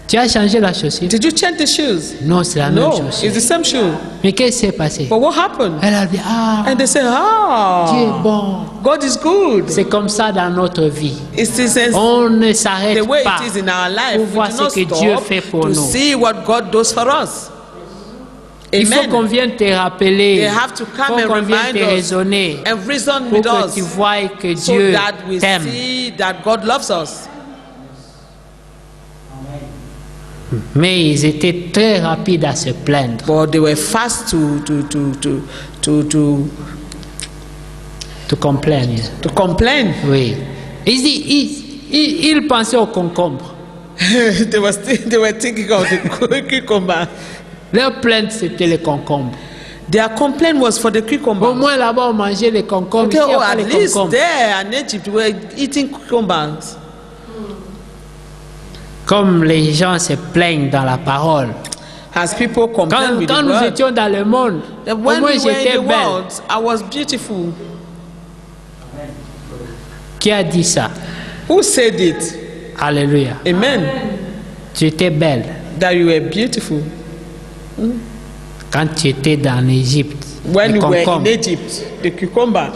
Tu as changé la chaussure? Did you change the shoes? Non, c'est la même No, chaussure. it's the same shoe. Mais qu'est-ce qui s'est passé? But what happened? Elle a dit, ah, And they say, Dieu ah, est bon. God is good. C'est comme ça dans notre vie. It is On ne the s'arrête way pas it is in our life. pour We voir do ce not que Dieu stop fait pour to nous. see what God does for us. Il faut qu'on Amen. vienne te rappeler, They have to il come faut and qu'on vienne remind te us raisonner and reason pour with que us tu vois que so Dieu that we t'aime. see that God loves us. Mais ils étaient très rapides à se plaindre. But they were fast To complain. complain. Oui. Ils pensaient au concombre. they were thinking of the cucumber. Leur plainte, c'était les concombres. Their complaint was for the Au cucumber. moins là-bas, on mangeait les concombres. Okay, Ici, il y a oh, pas at les least concombres. there in Egypt, we were eating cucumbers. Comme les gens se plaignent dans la parole. As people complain with Quand the nous word. étions dans le monde, au When moins we were j'étais in the belle. world, I was beautiful. Qui a dit ça? Who said it? Alléluia. Amen. Tu étais belle That you were beautiful. quand tu étais dans l'Égypte. When les you were in concombres. Egypt, the cucumber.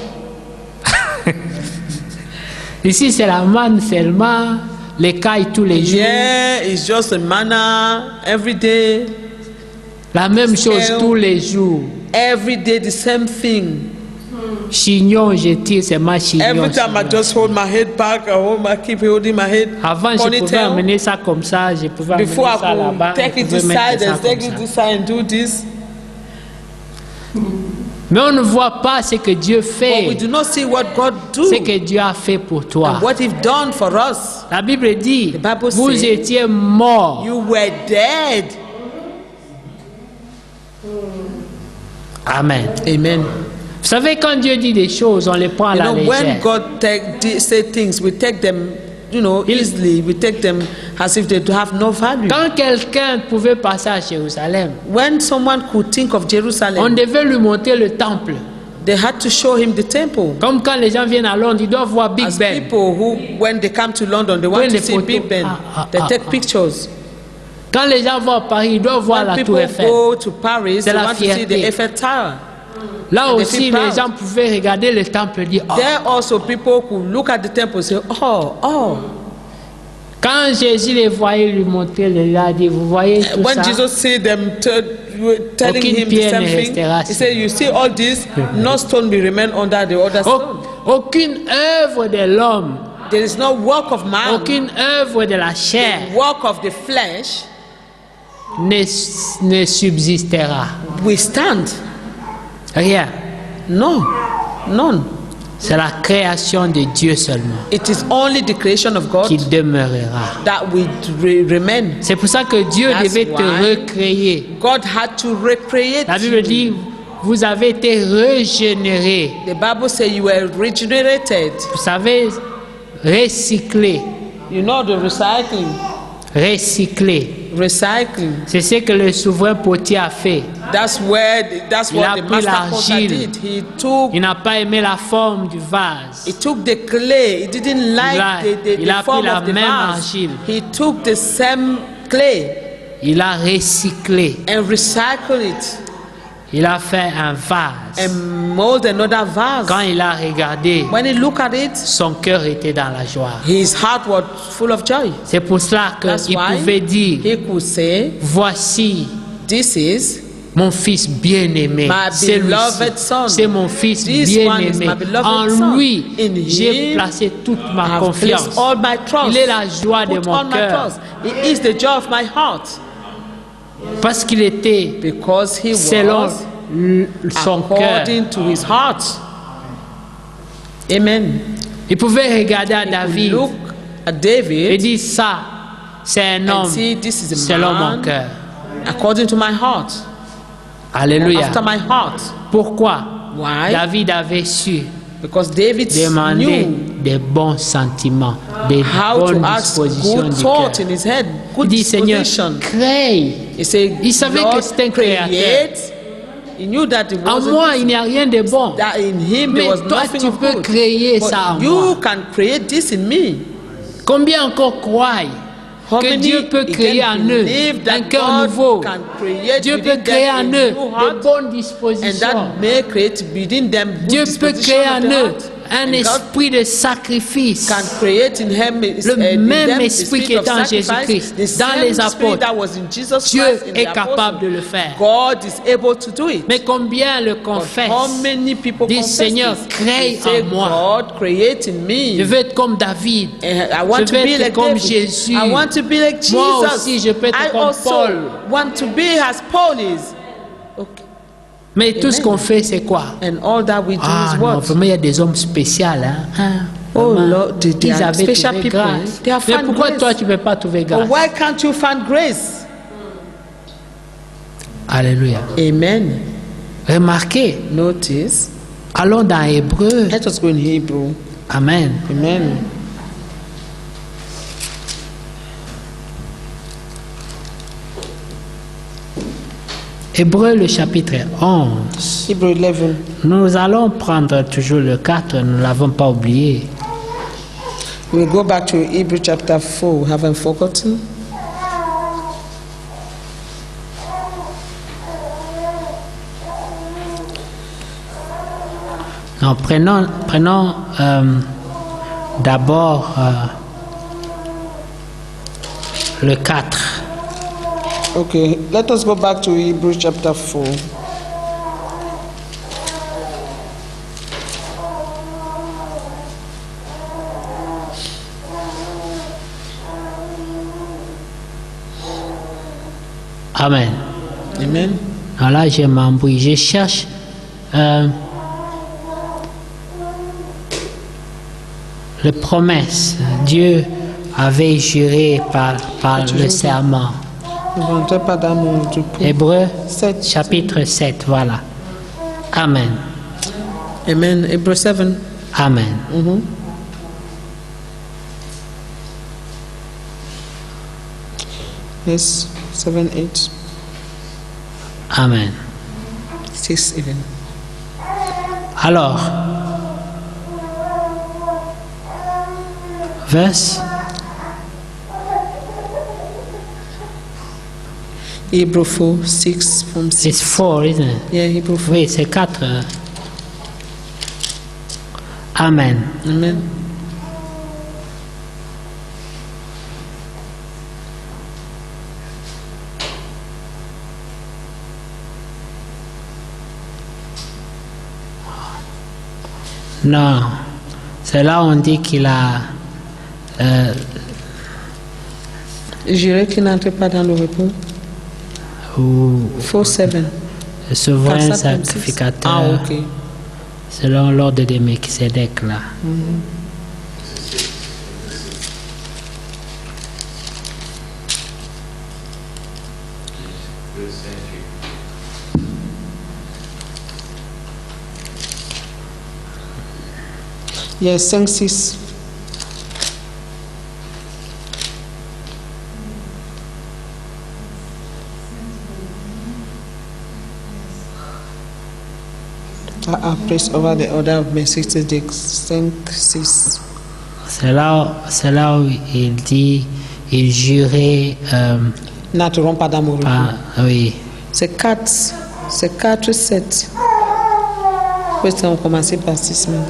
Ici, c'est la manne seulement, les cailles tous les jours. Yeah, it's just a manna every day. La même chose Scale. tous les jours. Every day the same thing. Chignon, je tire, c'est ma chignon. Every time I just hold my head back, I keep holding my head. Avant, je pouvais ponytail. amener ça comme ça, je pouvais amener Before ça là-bas. I could take je it pouvais this mettre side ça and comme take it ça. this side and do this. Mais on ne voit pas ce que Dieu But we fait, do not see what God do ce que Dieu a fait pour toi. and what He's done for us. La Bible dit, The Bible vous says, étiez morts. You were dead. Amen. Amen. Vous savez, quand Dieu dit des choses, on les prend à You la know, when légère. God say things, we take them, easily. We take them as if they have no value. Quand quelqu'un pouvait passer à Jérusalem, When someone could think of on Jerusalem, devait lui montrer le temple. they had to show him the temple. Comme quand les gens viennent à Londres, ils doivent voir Big As Ben. people who, when they come to London, they want Prennent to des see photos. Big Ben. They take pictures. Quand les gens vont à Paris, ils doivent voir When la Tour people Eiffel. go to Paris, C'est they la want to see the fierté. Eiffel Tower. Là they aussi, feel les proud. gens pouvaient regarder le temple et dire, oh. There also people could look at the temple and say, oh. Quand Jésus les voyait lui montrer, il a dit, vous voyez tout When ça, Jesus see them telling Aucune him the pierre same ne thing, restera he said, you see all this, no stone will remain under the other stone. aucune œuvre de l'homme, There is no work of man, aucune œuvre de la chair work of the flesh ne subsistera. We stand. Rien. No, none. C'est la création de Dieu seulement It is only the creation of God qui demeurera. that will remain. C'est pour ça que Dieu That's devait te why recréer. God had to recreate La Bible you. dit, vous avez été régénérés. The Bible says you were regenerated. Vous savez, recycler. You know the recycling. Recycler. Recycling. C'est ce que le souverain potier a fait. That's Il what a the pris master potter l'argile. did. Il n'a pas aimé la forme du vase. He took the clay. He didn't like Il a the form pris la of the même vase. argile. He took the same clay Il a recyclé. and recycled it Il a fait un vase. and mold another vase. Quand il a regardé, When he looked at it, son cœur était dans la joie. his heart was full of joy. C'est pour cela That's qu'il why pouvait dire, he could say, voici "This is mon fils bien-aimé. my beloved son. C'est mon fils This one is bien-aimé. my beloved En son. lui, In j'ai him, placé toute I ma have confiance. placed all my trust. Il est la joie de Put mon all my cœur. trust. He is the joy of my heart Parce qu'il était because he selon was son cœur. according to his heart." Amen. Il pouvait regarder à He could David look at et David dire, ça, c'est un and homme see, this is a selon mon man cœur. according to my heart, Alléluia. after my heart. Pourquoi? Why? David avait su Because David demander knew des bons sentiments, des how to bonnes ask dispositions good du thought cœur. in his head, Il good dit, Seigneur, disposition. crée. He said, Il savait Lord, que c'était un créateur. create. He knew that it En wasn't moi, il n'y a rien de bon. that in him Mais there was toi, nothing tu of peux good. créer But ça en you moi. can create this in me. Combien encore croient How que many Dieu peut again créer en eux believe that un cœur God nouveau? can create Dieu within peut créer them en a eux new de heart, bonnes and dispositions. that may create within them good Dieu peut disposition créer of en the eux heart. un And God esprit de sacrifice. can create in him Le même esprit qui est en Jésus-Christ, dans les apôtres. that was in Jesus Dieu Christ in est the capable apostles. de le faire. God is able to do it. Mais combien le But confessent? how many people Dis, confess Seigneur, this? crée They say, en moi. God, create in me. Je veux être comme David. And I want Je to veux be être like comme David. Jésus. I want to be like Jesus. Moi aussi, je peux être I comme also Paul. want to be as Paul is. Okay. Mais tout ce qu'on fait, c'est quoi? And all that we do Ah is non, what? vraiment, il y a des hommes spéciaux. Hein? Oh Vraiment. Lord, they Ils are avaient special trouvé people. grâce. They have Mais found pourquoi grace. toi, tu ne peux pas trouver But grâce? why can't you find grace? Alléluia. Amen. Remarquez, Notice. allons dans Hébreu. Let us go in Hebrew. Amen. Amen. Hébreu, le chapitre 11. Hebrew 11. Nous allons prendre toujours le 4, nous ne l'avons pas oublié. We'll go back to Hebrew chapter 4. Haven't forgotten. Non, prenons d'abord le 4. Okay, let us go back to Hebrew chapter 4. Amen. Amen. Alors là, je m'embrouille. Je cherche les promesses. Dieu avait juré par le serment. Ne vendrez pas d'amour du pour. Hébreu, 7. chapitre 7, voilà. Amen. Amen. Hebrew 7. Amen. Yes, 7, 8, Amen. 6 even. Alors, verse Hebrew 4, 6 from 6. it's 4, isn't it? Yeah, Hebrew 4. Oui, c'est 4. Amen. Amen. Non, c'est là où on dit qu'il a Juré qu'il n'entre pas dans le repos. ou 4:7. le souverain 4:7. sacrificateur, Ah, ok. selon l'ordre de Melchisédek là. Yes, 5:6. Praise over the order of Melchizedek, 5:6. C'est là où il dit, il jurait. N'attendons pas d'amour. Oui. C'est 4:7. Peut-être on commencer par 6 minutes.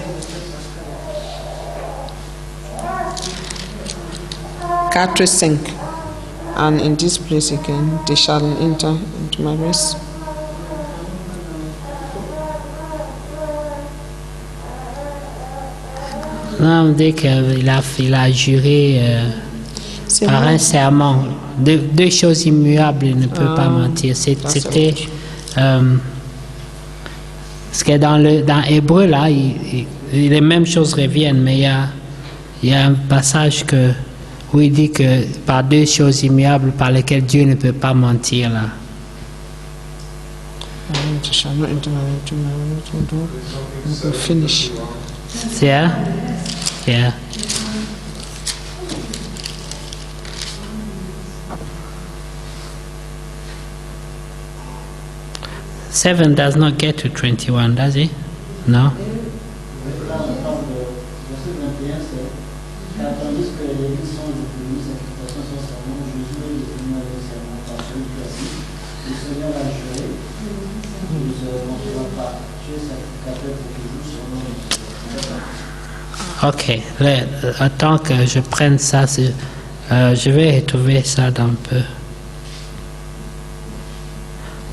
4:5. And in this place again, they shall enter into my rest. Non, dès qu'il a juré par un serment, deux choses immuables, il ne peut pas mentir. C'était ce que dans Hébreu, là, les mêmes choses reviennent, mais il y a un passage où il dit que par deux choses immuables par lesquelles Dieu ne peut pas mentir, là. Finish. Yeah? Yeah. Seven does not get to 21, does it? No? Ok, attends que je prenne ça, je vais retrouver ça dans un peu.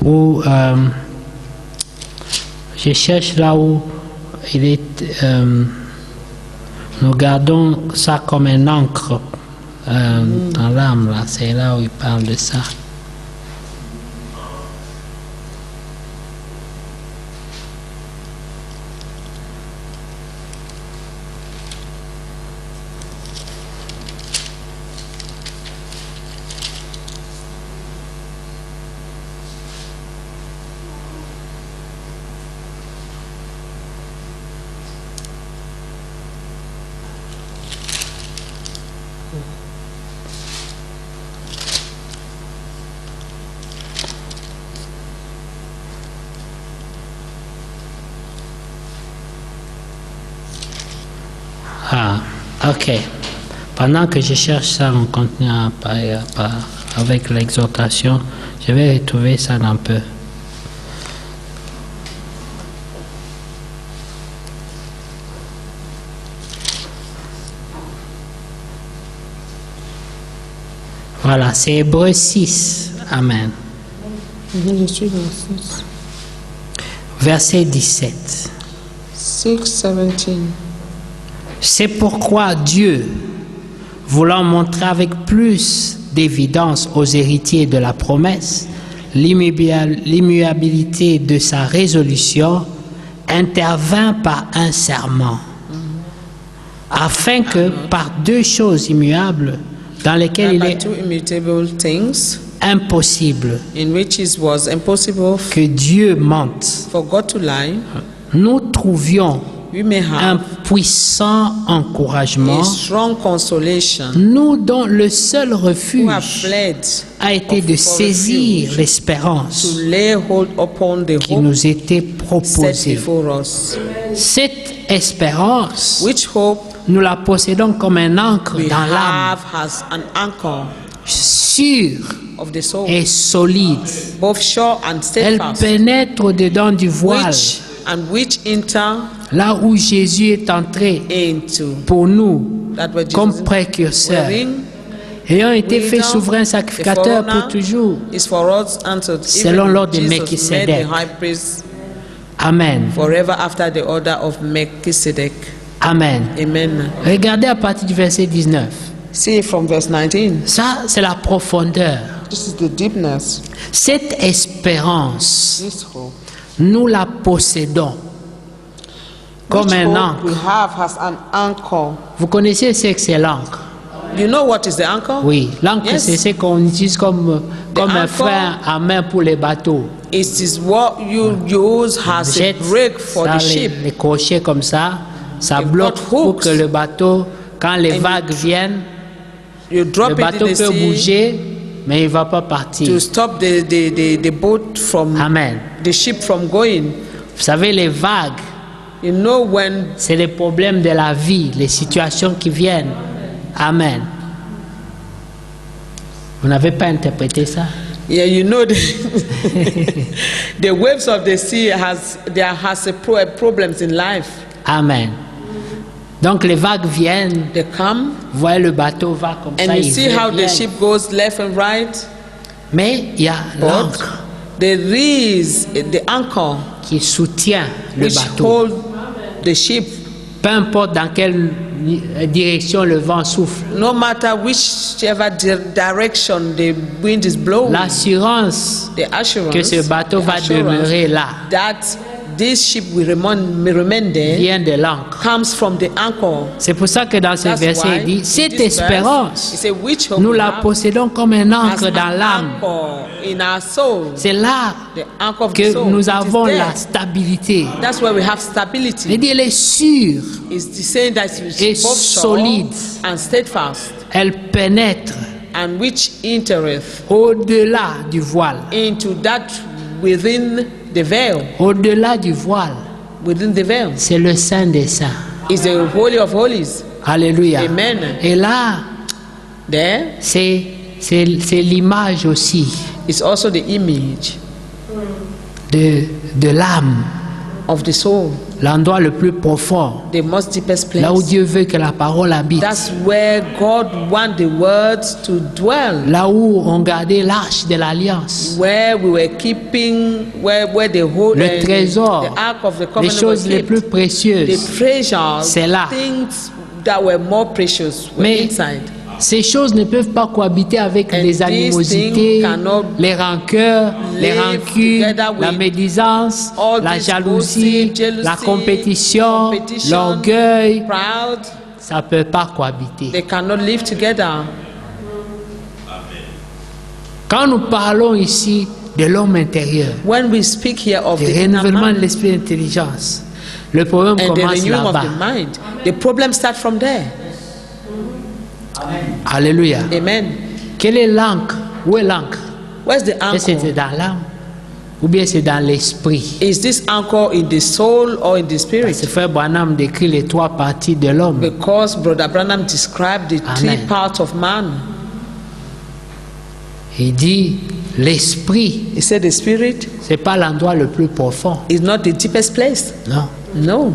Où je cherche là où il est. Nous gardons ça comme un encre dans l'âme, là. C'est là où il parle de ça. Ah, ok. Pendant que je cherche ça, on continue avec l'exhortation. Je vais retrouver ça un peu. Voilà, c'est Hébreux 6. Amen. Je suis dans 6. Verset 17. 6:17. C'est pourquoi Dieu, voulant montrer avec plus d'évidence aux héritiers de la promesse l'immuabilité de sa résolution, intervint par un serment, afin que par deux choses immuables, dans lesquelles il est impossible que Dieu mente, nous trouvions un puissant encouragement, nous dont le seul refuge a été de saisir l'espérance qui nous était proposée. Cette espérance, nous la possédons comme un ancre dans l'âme, sûre et solide. Elle pénètre au-dedans du voile, là où Jésus est entré pour nous comme précurseur, ayant été fait souverain sacrificateur pour toujours, selon l'ordre de Melchisédek. Amen. Amen. Regardez à partir du verset 19. See from verse 19. Ça, c'est la profondeur. This is the deepness. Cette espérance, This hope. nous la possédons comme Which un hope ancre. we have as an anchor. Vous connaissez ce que c'est l'encre? You know what is the anchor? Oui, l'encre, Yes. c'est ce qu'on utilise comme un anchor- frein à main pour les bateaux. It is what you use as a Jette brake for ça, the ship. les crochets comme ça, ça You've bloque got pour hooks. que le bateau, quand les And vagues viennent, You le drop it bateau in the peut sea bouger, mais il ne va pas partir. to stop the boat from Amen. the ship from going. Vous savez, les vagues, You know when c'est les problèmes de la vie, les situations qui viennent. Amen. Vous n'avez pas interprété ça? yeah, you know the waves of the sea has problems in life. Amen. Donc les vagues viennent, They come vous voyez le bateau va comme ça, and you il see how the vient. ship goes left and right. Mais il y a But l'encre there is the anchor qui soutient le which bateau. hold the ship. Peu importe dans quelle direction le vent souffle. No matter whichever direction the wind is blowing, L'assurance the assurance, que ce bateau the va assurance demeurer là that this ship will remain there vient de l'encre. comes from the anchor. C'est pour ça que dans ce That's verset, why il dit, in cette this verse, espérance, he said, which hope nous we la have possédons comme un as encre an dans l'âme. anchor in our soul. C'est là The anchor of the que soul. nous It is avons there. la stabilité. That's where we have Il stability. dit, elle est sûre, It's the saying that it's Et both sure solide. and steadfast, elle pénètre and which entereth au-delà du voile. into that within the veil. Au-delà du voile, Within the veil c'est le Saint des Saints. is the Holy of Holies. Alléluia. Amen. Et là, There c'est l'image aussi is also the image de l'âme, of the soul, l'endroit le plus profond, the most deepest place. là où Dieu veut que la parole habite, That's where God wants the words to dwell. là où on gardait l'arche de l'alliance, Where we were keeping, where the whole le trésor, the ark of the les covenant choses was les kept. plus The précieuses. treasures, C'est là. things that were more precious were Mais inside. ces choses ne peuvent pas cohabiter avec And les these animosités, things cannot les rancœurs, les live rancunes, together la with médisance, all la this jalousie, gossip, jealousy, la compétition, competition, l'orgueil. Proud, Ça ne peut pas cohabiter. they cannot live together. Quand nous parlons ici de l'homme intérieur, When we speak here of du the inner renouvellement de man l'esprit d'intelligence, le problème and the commence renewing of là-bas. the mind, the problem starts from there. Alléluia. Amen. Quelle est l'encre? Où est l'encre? Where's the Est-ce que c'est anchor? dans l'âme ou bien c'est dans l'esprit? Is this anchor in the soul or in the Ce spirit? frère Branham décrit les trois parties de l'homme. Because Brother Branham described the three Amen. parts of man. Il dit l'esprit, He said the spirit c'est pas l'endroit le plus profond. is not the deepest place. Non. No.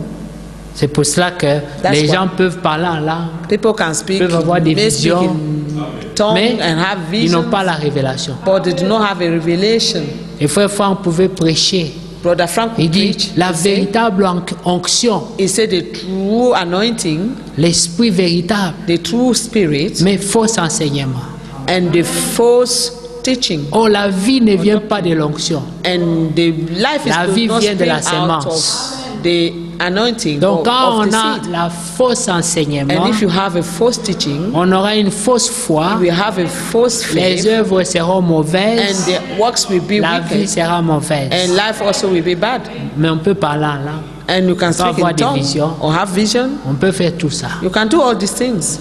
C'est pour cela que That's les why. gens peuvent parler en langue, People can speak, peuvent avoir des may speak visions, in tongue mais and have ils n'ont vision, pas la révélation. but they do not have a revelation. Et frère Franck pouvait prêcher. Brother Frank Il would dit preach. la véritable onction, He said the true anointing, l'esprit véritable, the true spirit, mais faux enseignement. and the false teaching. Oh, la vie ne vient pas de l'onction. And the life is La vie not vient de la spring out sémence. of the anointing Donc of, quand of on the a seed. la fausse enseignement, And if you have a false teaching, on aura une fausse foi, we have a false les faith, œuvres seront and mauvaises, the works will be la vie wicked, sera mauvaise. and life also will be bad. Mais on peut parler en langue, And you can speak avoir in des tongues visions. or have vision. on peut faire tout ça. You can do all these things.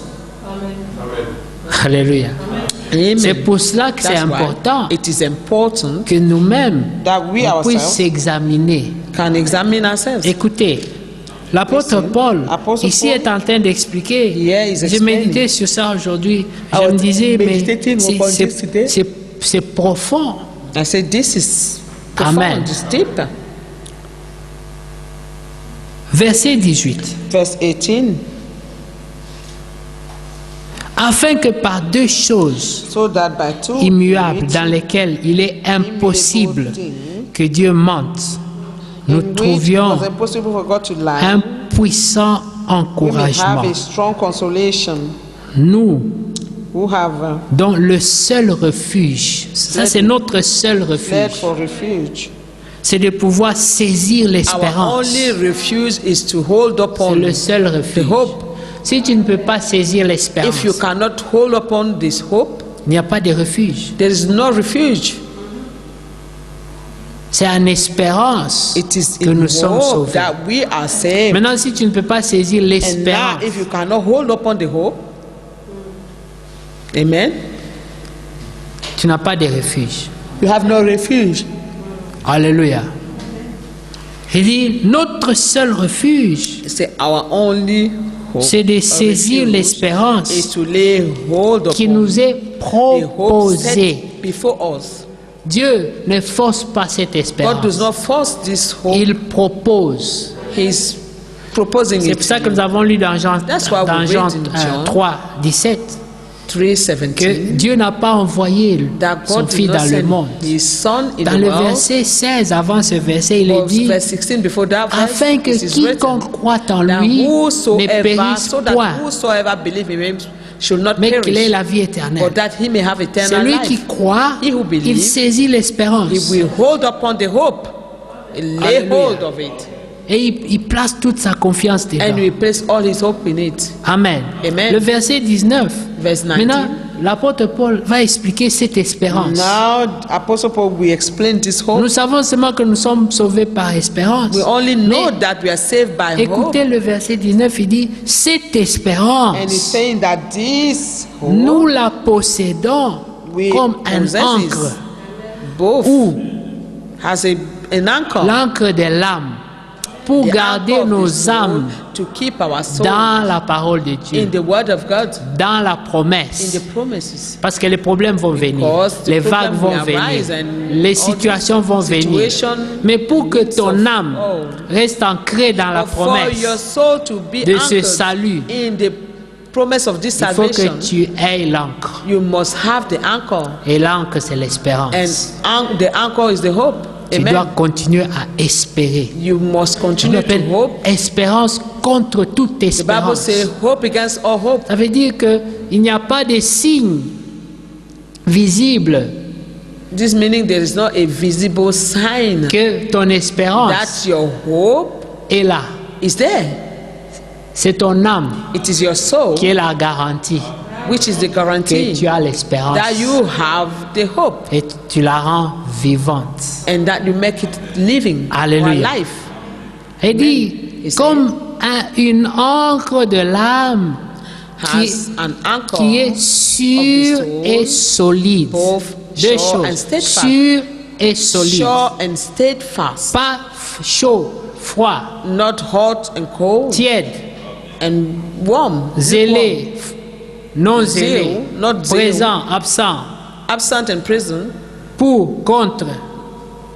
Alléluia. Amen. C'est pour cela que c'est That's why important it is important que nous-mêmes that we on puisse ourselves s'examiner. can examine ourselves. Écoutez, l'apôtre Listen, Paul Apostle ici Paul, est en train d'expliquer. here is J'ai explaining. médité sur ça aujourd'hui. I Je me was disais, mais meditating upon this today. c'est profond. I said this is Amen. profound, it's deep. Verset 18. Verse 18. Afin que par deux choses So that by two immuables dans means lesquelles il est impossible thing, que Dieu mente, nous in which it trouvions was impossible for God to lie, un puissant we may have encouragement. a strong consolation. Nous, who have dont le seul refuge, ça c'est notre seul fled refuge, for refuge. c'est de pouvoir saisir Our l'espérance. only refuge is to hold C'est upon le seul the refuge. hope. Si tu ne peux pas saisir l'espérance, If you cannot hold upon this hope, il n'y a pas de refuge. there is no refuge. C'est en espérance It is que in nous sommes hope sauvés. that we are saved. Maintenant, si tu ne peux pas saisir And now, l'espérance, if you cannot hold upon the hope, amen, tu n'as pas de refuge. you have no refuge. Alléluia. Il dit, notre seul refuge, Say our only hope, c'est de or saisir refuge, is l'espérance to lay hold qui upon nous est the hope proposée. set before us. Dieu ne force pas cette God does espérance. not force this hope. Il propose. He's proposing C'est it. pour ça que nous avons lu dans Jean, That's why we dans read Jean in John 3, 17, que 3:17. Dieu n'a pas envoyé That son God did Fils not dans le send monde. His Son in Dans the le world. verset 16, avant ce verset, il est Or dit, verse 16 before that verse, afin que it is written quiconque croit en that lui ne whosoever, périsse so that point, whosoever believe in Him should not mais qu'il ait perish, la vie éternelle. but that he may have eternal Celui qui life. croit, He who il believes, saisit l'espérance He will hold upon the hope, lay Hallelujah. hold of it, et il place toute sa confiance dedans. and will place all his hope in it. Amen. Amen. Le verset 19. Verse 19. Maintenant, l'apôtre Paul va expliquer cette espérance. Now, Apostle Paul will explain this hope. Nous savons seulement que nous sommes sauvés par espérance. We only know Mais that we are saved by hope. écoutez le verset 19, il dit, cette And he's espérance, saying that this hope nous la possédons we comme un possess ancre, both ou has an anchor. l'encre de l'âme, pour The garder anchor of nos the soul, âmes to keep our soul dans la parole de in Dieu, the word of God, dans la in promesse. the promises. Parce que les problèmes vont venir, Because the les vagues problem vont will venir, arise and les all situations the vont venir. situation Mais pour que needs ton of- âme oh. reste ancrée dans la But for your promesse, soul to be de ce anchored salut, in the promise of this il faut salvation, que tu aies l'encre. you must have the anchor. Et l'encre, c'est And l'espérance. the anchor is the hope. Tu dois Amen. continuer à espérer. You must Tu continue to l'appelles hope. espérance contre toute The Bible espérance. says hope against all hope. Ça veut dire qu'il n'y a pas de signe visible This meaning there is not a visible sign que ton espérance that your hope est là. is there. C'est ton âme It is your soul qui est la garantie which is the que guarantee tu as l'espérance that you have the hope et tu la rends vivante. and that you make it living or Alléluia. life. Il dit, He comme une encre de l'âme Has an anchor qui est sûre of the soul, et solide. both Deux sure and choses, steadfast. sûre et solide. sure and steadfast, Pas chaud, froid, not hot and cold tiède, and warm, zélé, non Zeal, zélé, not zeal. présent, absent, absent and present, pour, contre,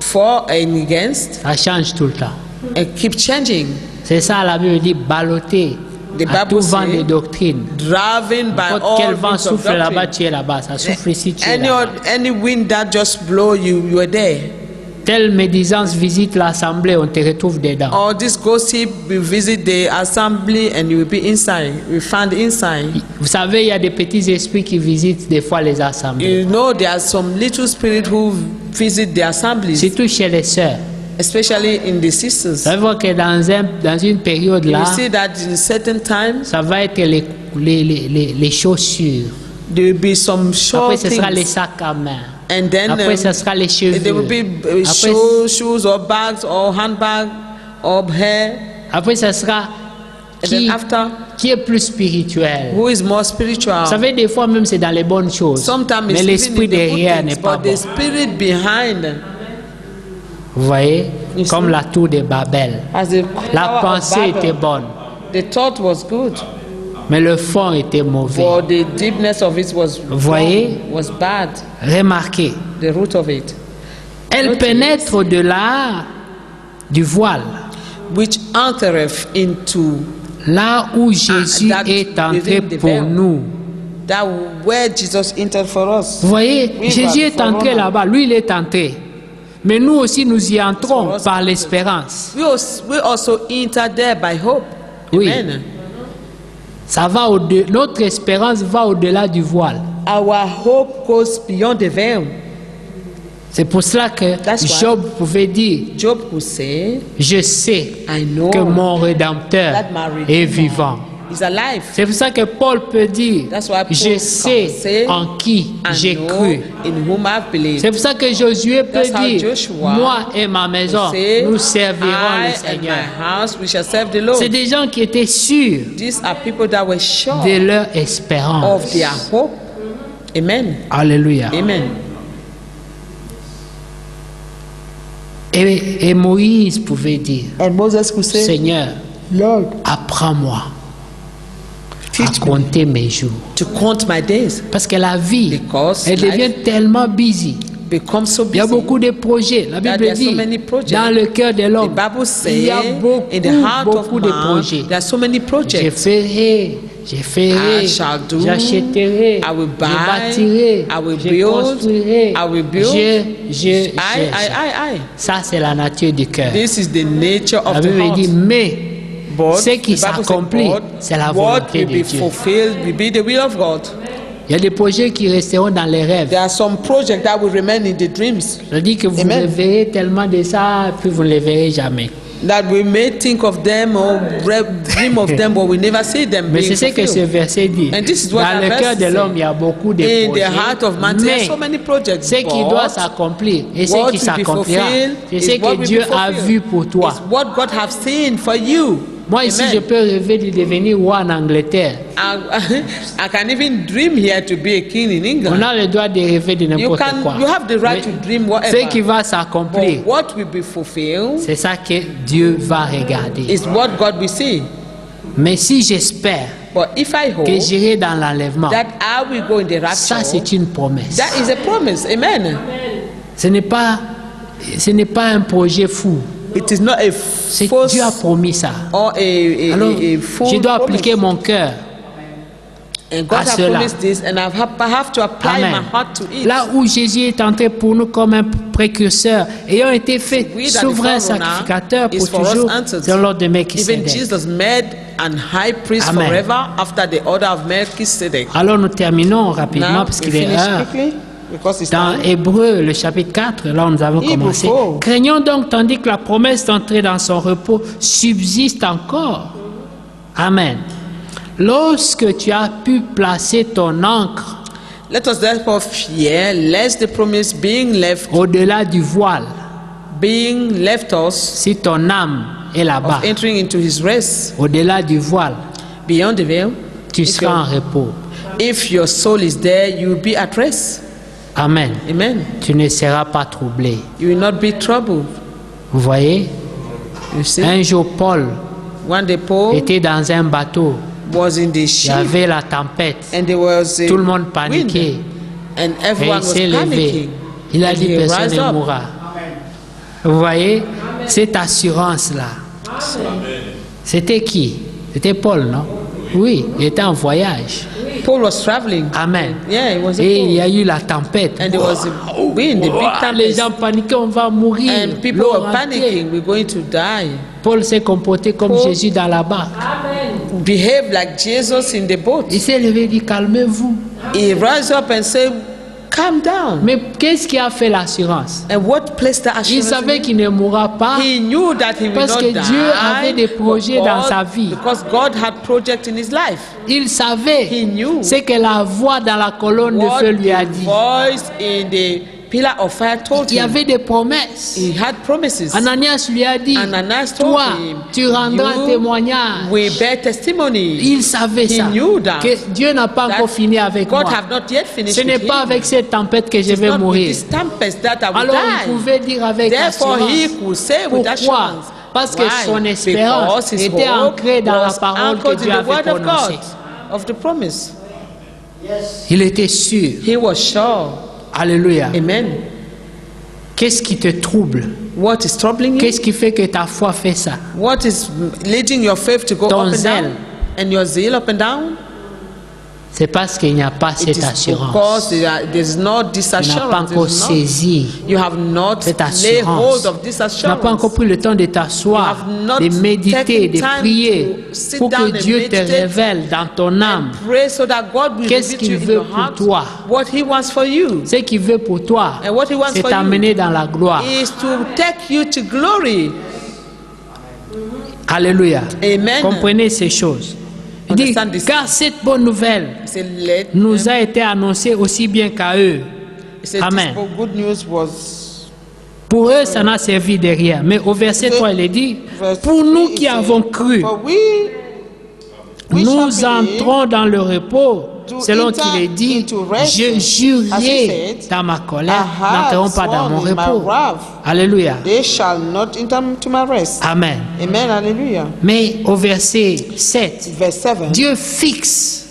for and against, ça change tout le temps. and keep changing. C'est ça la Bible dit balloter The à Bible tout vent say, de doctrine. Driven by N'importe all quel vent winds of souffle là-bas, doctrine. tu es là-bas. Ça souffle ici, tu es là-bas. Any wind that just blow you, you are there. Telle médisance visite l'assemblée, on te retrouve dedans. Or this gossip will visit the assembly and you will be inside. We find inside. Vous savez, il y a des petits esprits qui visitent des fois les assemblées. You know there are some little spirit who visit the assemblies, Surtout chez les sœurs. especially in the sisters. Vous savez que dans une période You là, see that in certain times ça va être les chaussures. there will be some short Après, ce sera les things, sacs à main. and then Après, ce sera les cheveux. there will be Après, shoes or bags or handbag or hair. après, ce sera And then after, qui est plus spirituel. who is more spiritual? Vous savez, des fois même c'est dans les bonnes choses. Sometimes Mais it's l'esprit even in the good derrière things, n'est pas but bon. the spirit behind, Vous voyez, You comme see? la tour de Babel. as the La tower of pensée était Babel, bonne, the thought was good, mais le fond était mauvais. but the deepness of it was Voyez? wrong, was bad. Remarquez, The root of it, elle Notice. pénètre au-delà du voile, which entereth into là où Jésus that est entré within the pour veil. nous. that where Jesus entered for us. Vous voyez, Oui, Jésus est bah, entré voilà. là-bas, lui il est entré. Mais nous aussi nous y entrons For us. par l'espérance. We also enter there by hope. Oui. Amen. Ça va notre espérance va au-delà du voile. Our hope goes beyond the veil. C'est pour cela que That's why Job pouvait dire, Job would say, je sais I know que mon Rédempteur that my Redeemer est vivant. is alive. C'est pour ça que Paul peut dire, That's why Paul je can say, sais en qui I j'ai know cru. in whom I've believed. C'est pour ça que Josué peut That's how dire, Joshua moi et ma maison, Say, nous servirons I le and Seigneur. my house, we shall serve the Lord. C'est des gens qui étaient sûrs These are people that were sure de leur of espérance. their hope. Amen. Alléluia. Amen. Et Moïse pouvait dire, And Moses could say, Seigneur, Lord, apprends-moi à teach me compter mes jours. to count my days. Parce que la vie, Because elle devient tellement busy. Become so Il y a busy. beaucoup de projets. La That Bible there are so dit, many projects. dans le cœur de The l'homme, Bible il y a says, beaucoup, in the heart of beaucoup de man, projets. there are so many Je projects. ferai, I shall do, j'achèterai, I will je buy, bâtirai, I will je build, construirai, I will build. je. I. Ça, c'est la nature du cœur. This is the nature La of the Bible heart. dit, mais But ce qui the Bible says, s'accomplit, but c'est la what volonté will de be Dieu. fulfilled will be the will of God. Il y a des projets qui resteront dans les rêves. There are some projects that will remain in the dreams. Je dis que vous Amen. verrez tellement de ça, puis vous ne les verrez jamais. That we may think of them or dream of them, but we never see them Mais being c'est ce que ce fulfilled. verset dit. And this is what Dans that le cœur verse de says. l'homme, il y a beaucoup de In projets. the heart of man, there are so many projects. Ce qui but doit s'accomplir et ce what qui will be s'accomplira, fulfilled c'est is ce what que will Dieu be a fulfilled. vu pour toi. It's what God have seen for you. Moi ici, Amen. je peux rêver de devenir roi en Angleterre. I can even dream here to be a king in On England. a le droit de rêver de n'importe quoi. You have the right to dream whatever. Ce qui va s'accomplir, But what will be fulfilled c'est ça que Dieu va regarder. is what God will see. Mais si j'espère But if I hope que j'irai dans l'enlèvement, that I will go in the ça rapture, c'est une promesse. that is a promise. Amen. Ce n'est pas un projet fou. It is not a C'est false Dieu a promis ça. or Alors, a full je dois promise. appliquer mon cœur. And God à has cela. promised this, and I have to apply Amen. my heart to it. Là où Jésus est entré pour nous comme un précurseur, ayant été fait We that souverain the forerunner sacrificateur is pour for us toujours, answered. selon l'ordre de Even Melchisedec. Jesus made an high priest Amen. forever after the order of Melchizedek. Alors nous terminons rapidement Now, parce we qu'il est finish heure. quickly because it's Dans time. Hébreux, le chapitre 4, là où nous avons Hébreux commencé. 4. Craignons donc, tandis que la promesse d'entrer dans son repos subsiste encore. Amen. Lorsque tu as pu placer ton ancre Let us therefore fear lest the promise being left us si ton âme est là-bas, of entering into his rest au-delà du voile, beyond the veil. tu seras en repos. If your soul is there, you will be at rest. Amen. Amen. Tu ne seras pas troublé. You will not be troubled. Vous voyez, You see, un jour Paul one day Paul était dans un bateau, was in the il y ship avait la tempête, and there was a tout le monde wind, paniquait. and Et everyone il was s'est levé. panicking. Il a And dit he personne rise ne up. mourra. Vous voyez, cette assurance-là, c'était qui? C'était Paul, non? Oui, il était en voyage. Paul was traveling. Amen. Yeah, it was a Et il y Paul. a eu la tempête. And there was a wind, a big Les tempest. gens paniquaient, on va mourir. And people L'eau were rentrée. panicking, we're going to die. Paul s'est comporté comme Paul- Jésus dans la barque. Behave like Jesus in the boat. Il s'est levé et dit calmez-vous. He rise up and say, calm down. Mais qu'est-ce qui a fait l'assurance? And what placed the Il assurance in savait him? qu'il ne mourra pas. He knew that he will Parce not que die. Dieu avait des projets dans sa vie. Because God had project in his life. Il savait He knew ce que la voix dans la colonne de what feu lui a the dit. voice in the pillar of fire told Il y him. avait des promesses. He had promises. Ananias lui a dit, Ananias told toi, him, tu rendras you témoignage. will bear testimony. Il savait He ça, knew that. que Dieu n'a pas That encore fini avec God moi. have not yet finished Ce n'est with pas him. avec cette tempête que je It's vais not with mourir. this tempest that I will Alors il die. pouvait dire avec Therefore, he assurance. could say with Pourquoi? assurance. Parce que Why? son espérance Because his était hope ancrée dans la was parole que anchored Dieu in the avait word of prononcée. God, of the promise. Il était sûr. He was sure. Alléluia. Amen. Qu'est-ce qui te trouble? What is troubling you? Qu'est-ce qui fait que ta foi fait ça? What is leading your faith to go Ton up and zèle. down? And your zeal up and down? C'est parce qu'il n'y a pas It cette is assurance. because there's no this Tu n'as pas assurance. encore There's saisi not. You have not cette laid hold assurance. of this Tu n'as pas encore assurance. pris le temps de t'asseoir, You have not de méditer, taken de time prier to sit pour que down and Dieu te meditate révèle dans ton âme Pray so that God will Qu'est-ce reveal to qu'il you in veut your pour heart toi? what He wants for you. ce qu'il veut pour toi. And what He wants C'est for you t'amener dans la gloire. is to take you to glory. Alléluia. Amen. Comprenez ces choses. Il dit, Understand this. car cette bonne nouvelle He said, let nous a été annoncée aussi bien qu'à eux. He said, Amen. this good news was Pour eux, ça n'a servi de rien. Mais au verset 3, il est dit, verse pour nous 3, qui it said, avons cru, for we nous shall believe entrons dans le repos, to selon enter qu'il est dit, into rest. je As he jurerai said, dans ma colère, I have n'entreront pas dans mon sworn in my repos. wrath. Alléluia. They shall not enter into my rest. Amen. Amen. Hallelujah. Mais au verset 7, Verse 7. Dieu fixe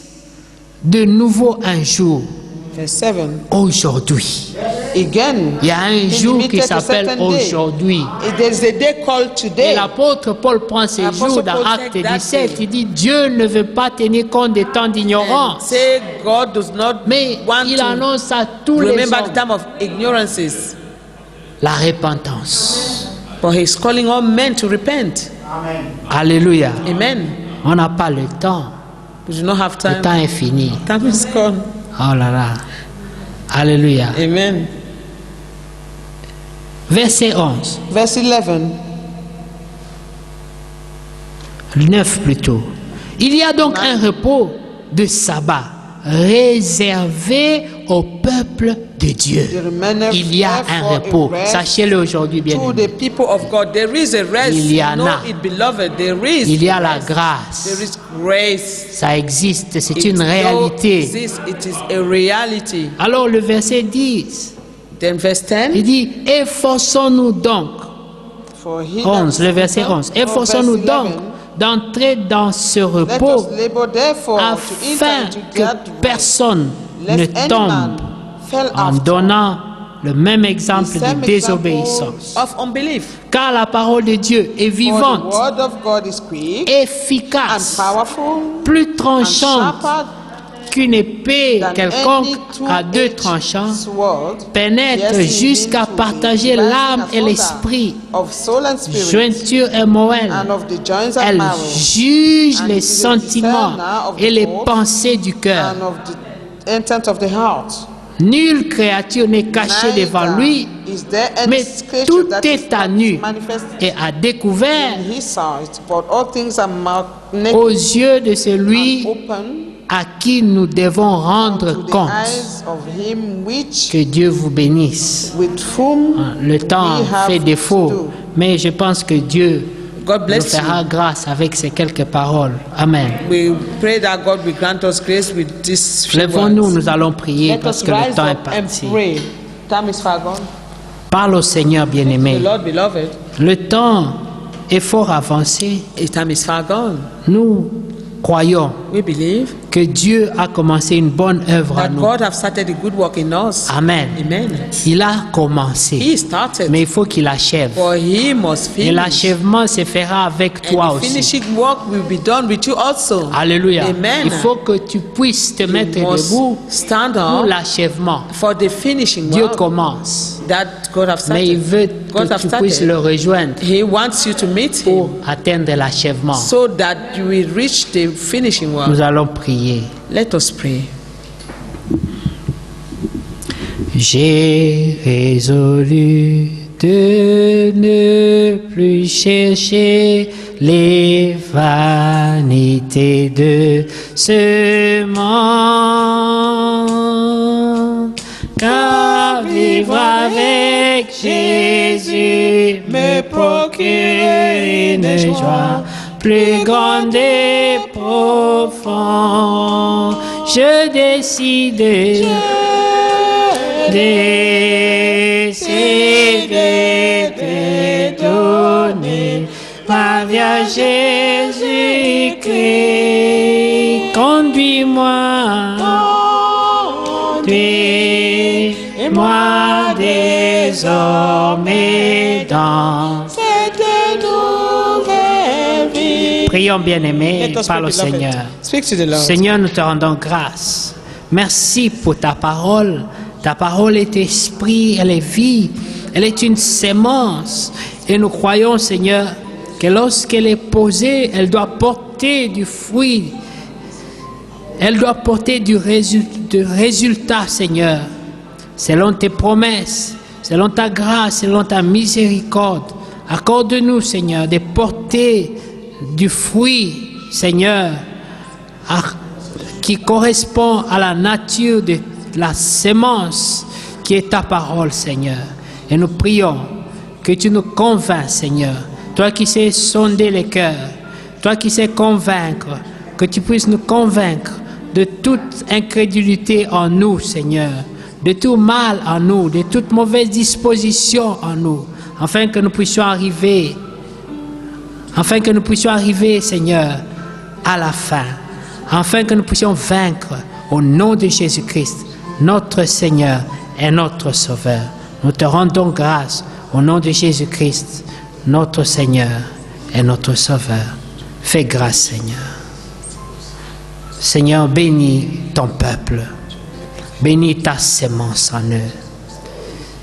de nouveau un jour, Verse 7. aujourd'hui. Again, Il y a un jour qui limited to s'appelle certain day. aujourd'hui. There is a day called Et today. l'apôtre Paul prend ces Apostle jours dans Paul Acte take that 17. day. Il dit, Dieu ne veut pas tenir compte des temps And d'ignorance. say God does not Mais want il to annonce à tous les remember the hommes time of ignorances. la repentance. But He's calling all men to repent. Alléluia. Amen. On n'a pas le temps. We do not have Le time. temps est fini. Time is gone. Oh là là. Alléluia. Amen. Verset 11. Verse 11. 9 plutôt. Il y a donc un repos de sabbat réservé au peuple de Dieu. Il y a un repos. Sachez-le aujourd'hui, bien To aimé. the people of God, there is a rest. Il y en Know a. it, beloved. There is. Il y a la rest. grâce. There is grace. Ça existe, c'est It une though réalité. exists, it is a reality. Alors le verset 10, Then verse 10. il dit, efforçons-nous donc, For he 11, that- le verset 11, Oh, efforçons-nous verse donc 11. d'entrer dans ce Let repos us labor therefore to afin enter into que that personne rest, ne lest any tombe man fell en after donnant le même the exemple de same désobéissance. example of unbelief. Car la parole de Dieu est For the vivante, word of God is quick and efficace, powerful plus and tranchante sharper qu'une épée than quelconque any à deux two-edged tranchants, sword, pénètre piercing jusqu'à into the partager dividing l'âme et asunder l'esprit, of soul and spirit, jointure et moelle. and of the joints and Elle marrow, juge and les is a sentiments discerner of the et les thoughts pensées du cœur. and of the intent of the heart. Nulle créature n'est cachée devant lui, Neither is there any mais creature tout that is est à nu manifest et à découvert in his sight, but all things are marked aux naked yeux de celui and open à qui nous devons rendre to the compte. eyes of him which Que Dieu vous bénisse. with whom Le temps we have fait to défaut, do. mais je pense que Dieu God nous bless fera you. grâce avec ces quelques paroles. Amen. We pray that God will grant us grace with this few Lèvons-nous, words. nous allons prier Let parce us que le rise temps est up and parti. pray. Time is far gone. Parle au Seigneur The bien-aimé. Lord, beloved, Le temps est fort avancé. his time is far gone. Nous croyons We believe que Dieu a commencé une bonne œuvre à that nous. God has started a good work in us. Amen. Amen. Il a commencé, He started, mais il faut qu'il achève. for he must Et finish. l'achèvement se fera avec toi And the aussi. finishing work will be done with you also. Alléluia. Amen. Il faut que tu puisses te mettre You must debout stand pour up l'achèvement. for the finishing Dieu work commence, that God has mais il started. veut God que has tu puisses started. le rejoindre He wants you to meet pour him atteindre l'achèvement. so that you will reach the finishing work. Nous allons prier. Let us pray. J'ai résolu de ne plus chercher les vanités de ce monde, car vivre avec Jésus me procure une joie plus grande et profonde. Je décide d'essayer de donner ma vie à Jésus-Christ. Conduis-moi, conduis-moi désormais dans cette nouvelle vie. Prions bien-aimés, Let us parle au pray, beloved. Seigneur. Speak to the Lord. Seigneur, nous te rendons grâce Merci pour ta parole. Ta parole est esprit, elle est vie, elle est une sémence. Et nous croyons, Seigneur, que lorsqu'elle est posée, elle doit porter du fruit. Elle doit porter du résultat, Seigneur, selon tes promesses, selon ta grâce, selon ta miséricorde. Accorde-nous, Seigneur, de porter du fruit, Seigneur, qui correspond à la nature de la sémence qui est ta parole, Seigneur. Et nous prions que tu nous convaincs, Seigneur, toi qui sais sonder les cœurs, toi qui sais convaincre, que tu puisses nous convaincre de toute incrédulité en nous, Seigneur, de tout mal en nous, de toute mauvaise disposition en nous, afin que nous puissions arriver, Seigneur, à la fin, afin que nous puissions vaincre au nom de Jésus-Christ, notre Seigneur et notre Sauveur. Nous te rendons grâce au nom de Jésus-Christ, notre Seigneur et notre Sauveur. Fais grâce, Seigneur. Seigneur, bénis ton peuple. Bénis ta sémence en eux.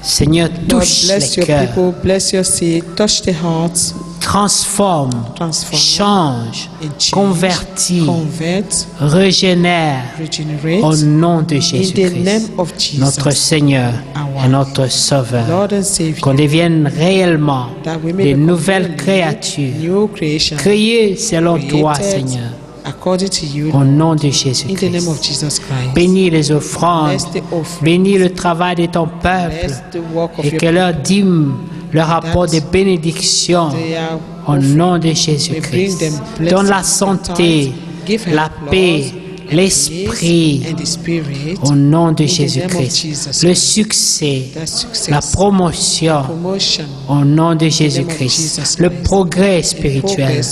Seigneur, touche les cœurs. Bless your seed, touch the hearts. Transforme, change, convertit, régénère au nom de Jésus-Christ, notre Seigneur et notre Sauveur. Qu'on devienne réellement des nouvelles créatures, créées selon toi, Seigneur. Au nom de Jésus-Christ. Bénis les offrandes, bénis le travail de ton peuple et que leur dîme leur apporte des bénédictions au nom de Jésus-Christ. Donne la santé, la paix, l'esprit au nom de Jésus-Christ. Le succès, la promotion au nom de Jésus-Christ. Le progrès spirituel,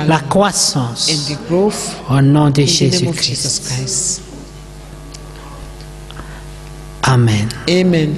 la croissance au nom de Jésus-Christ. Amen. Amen.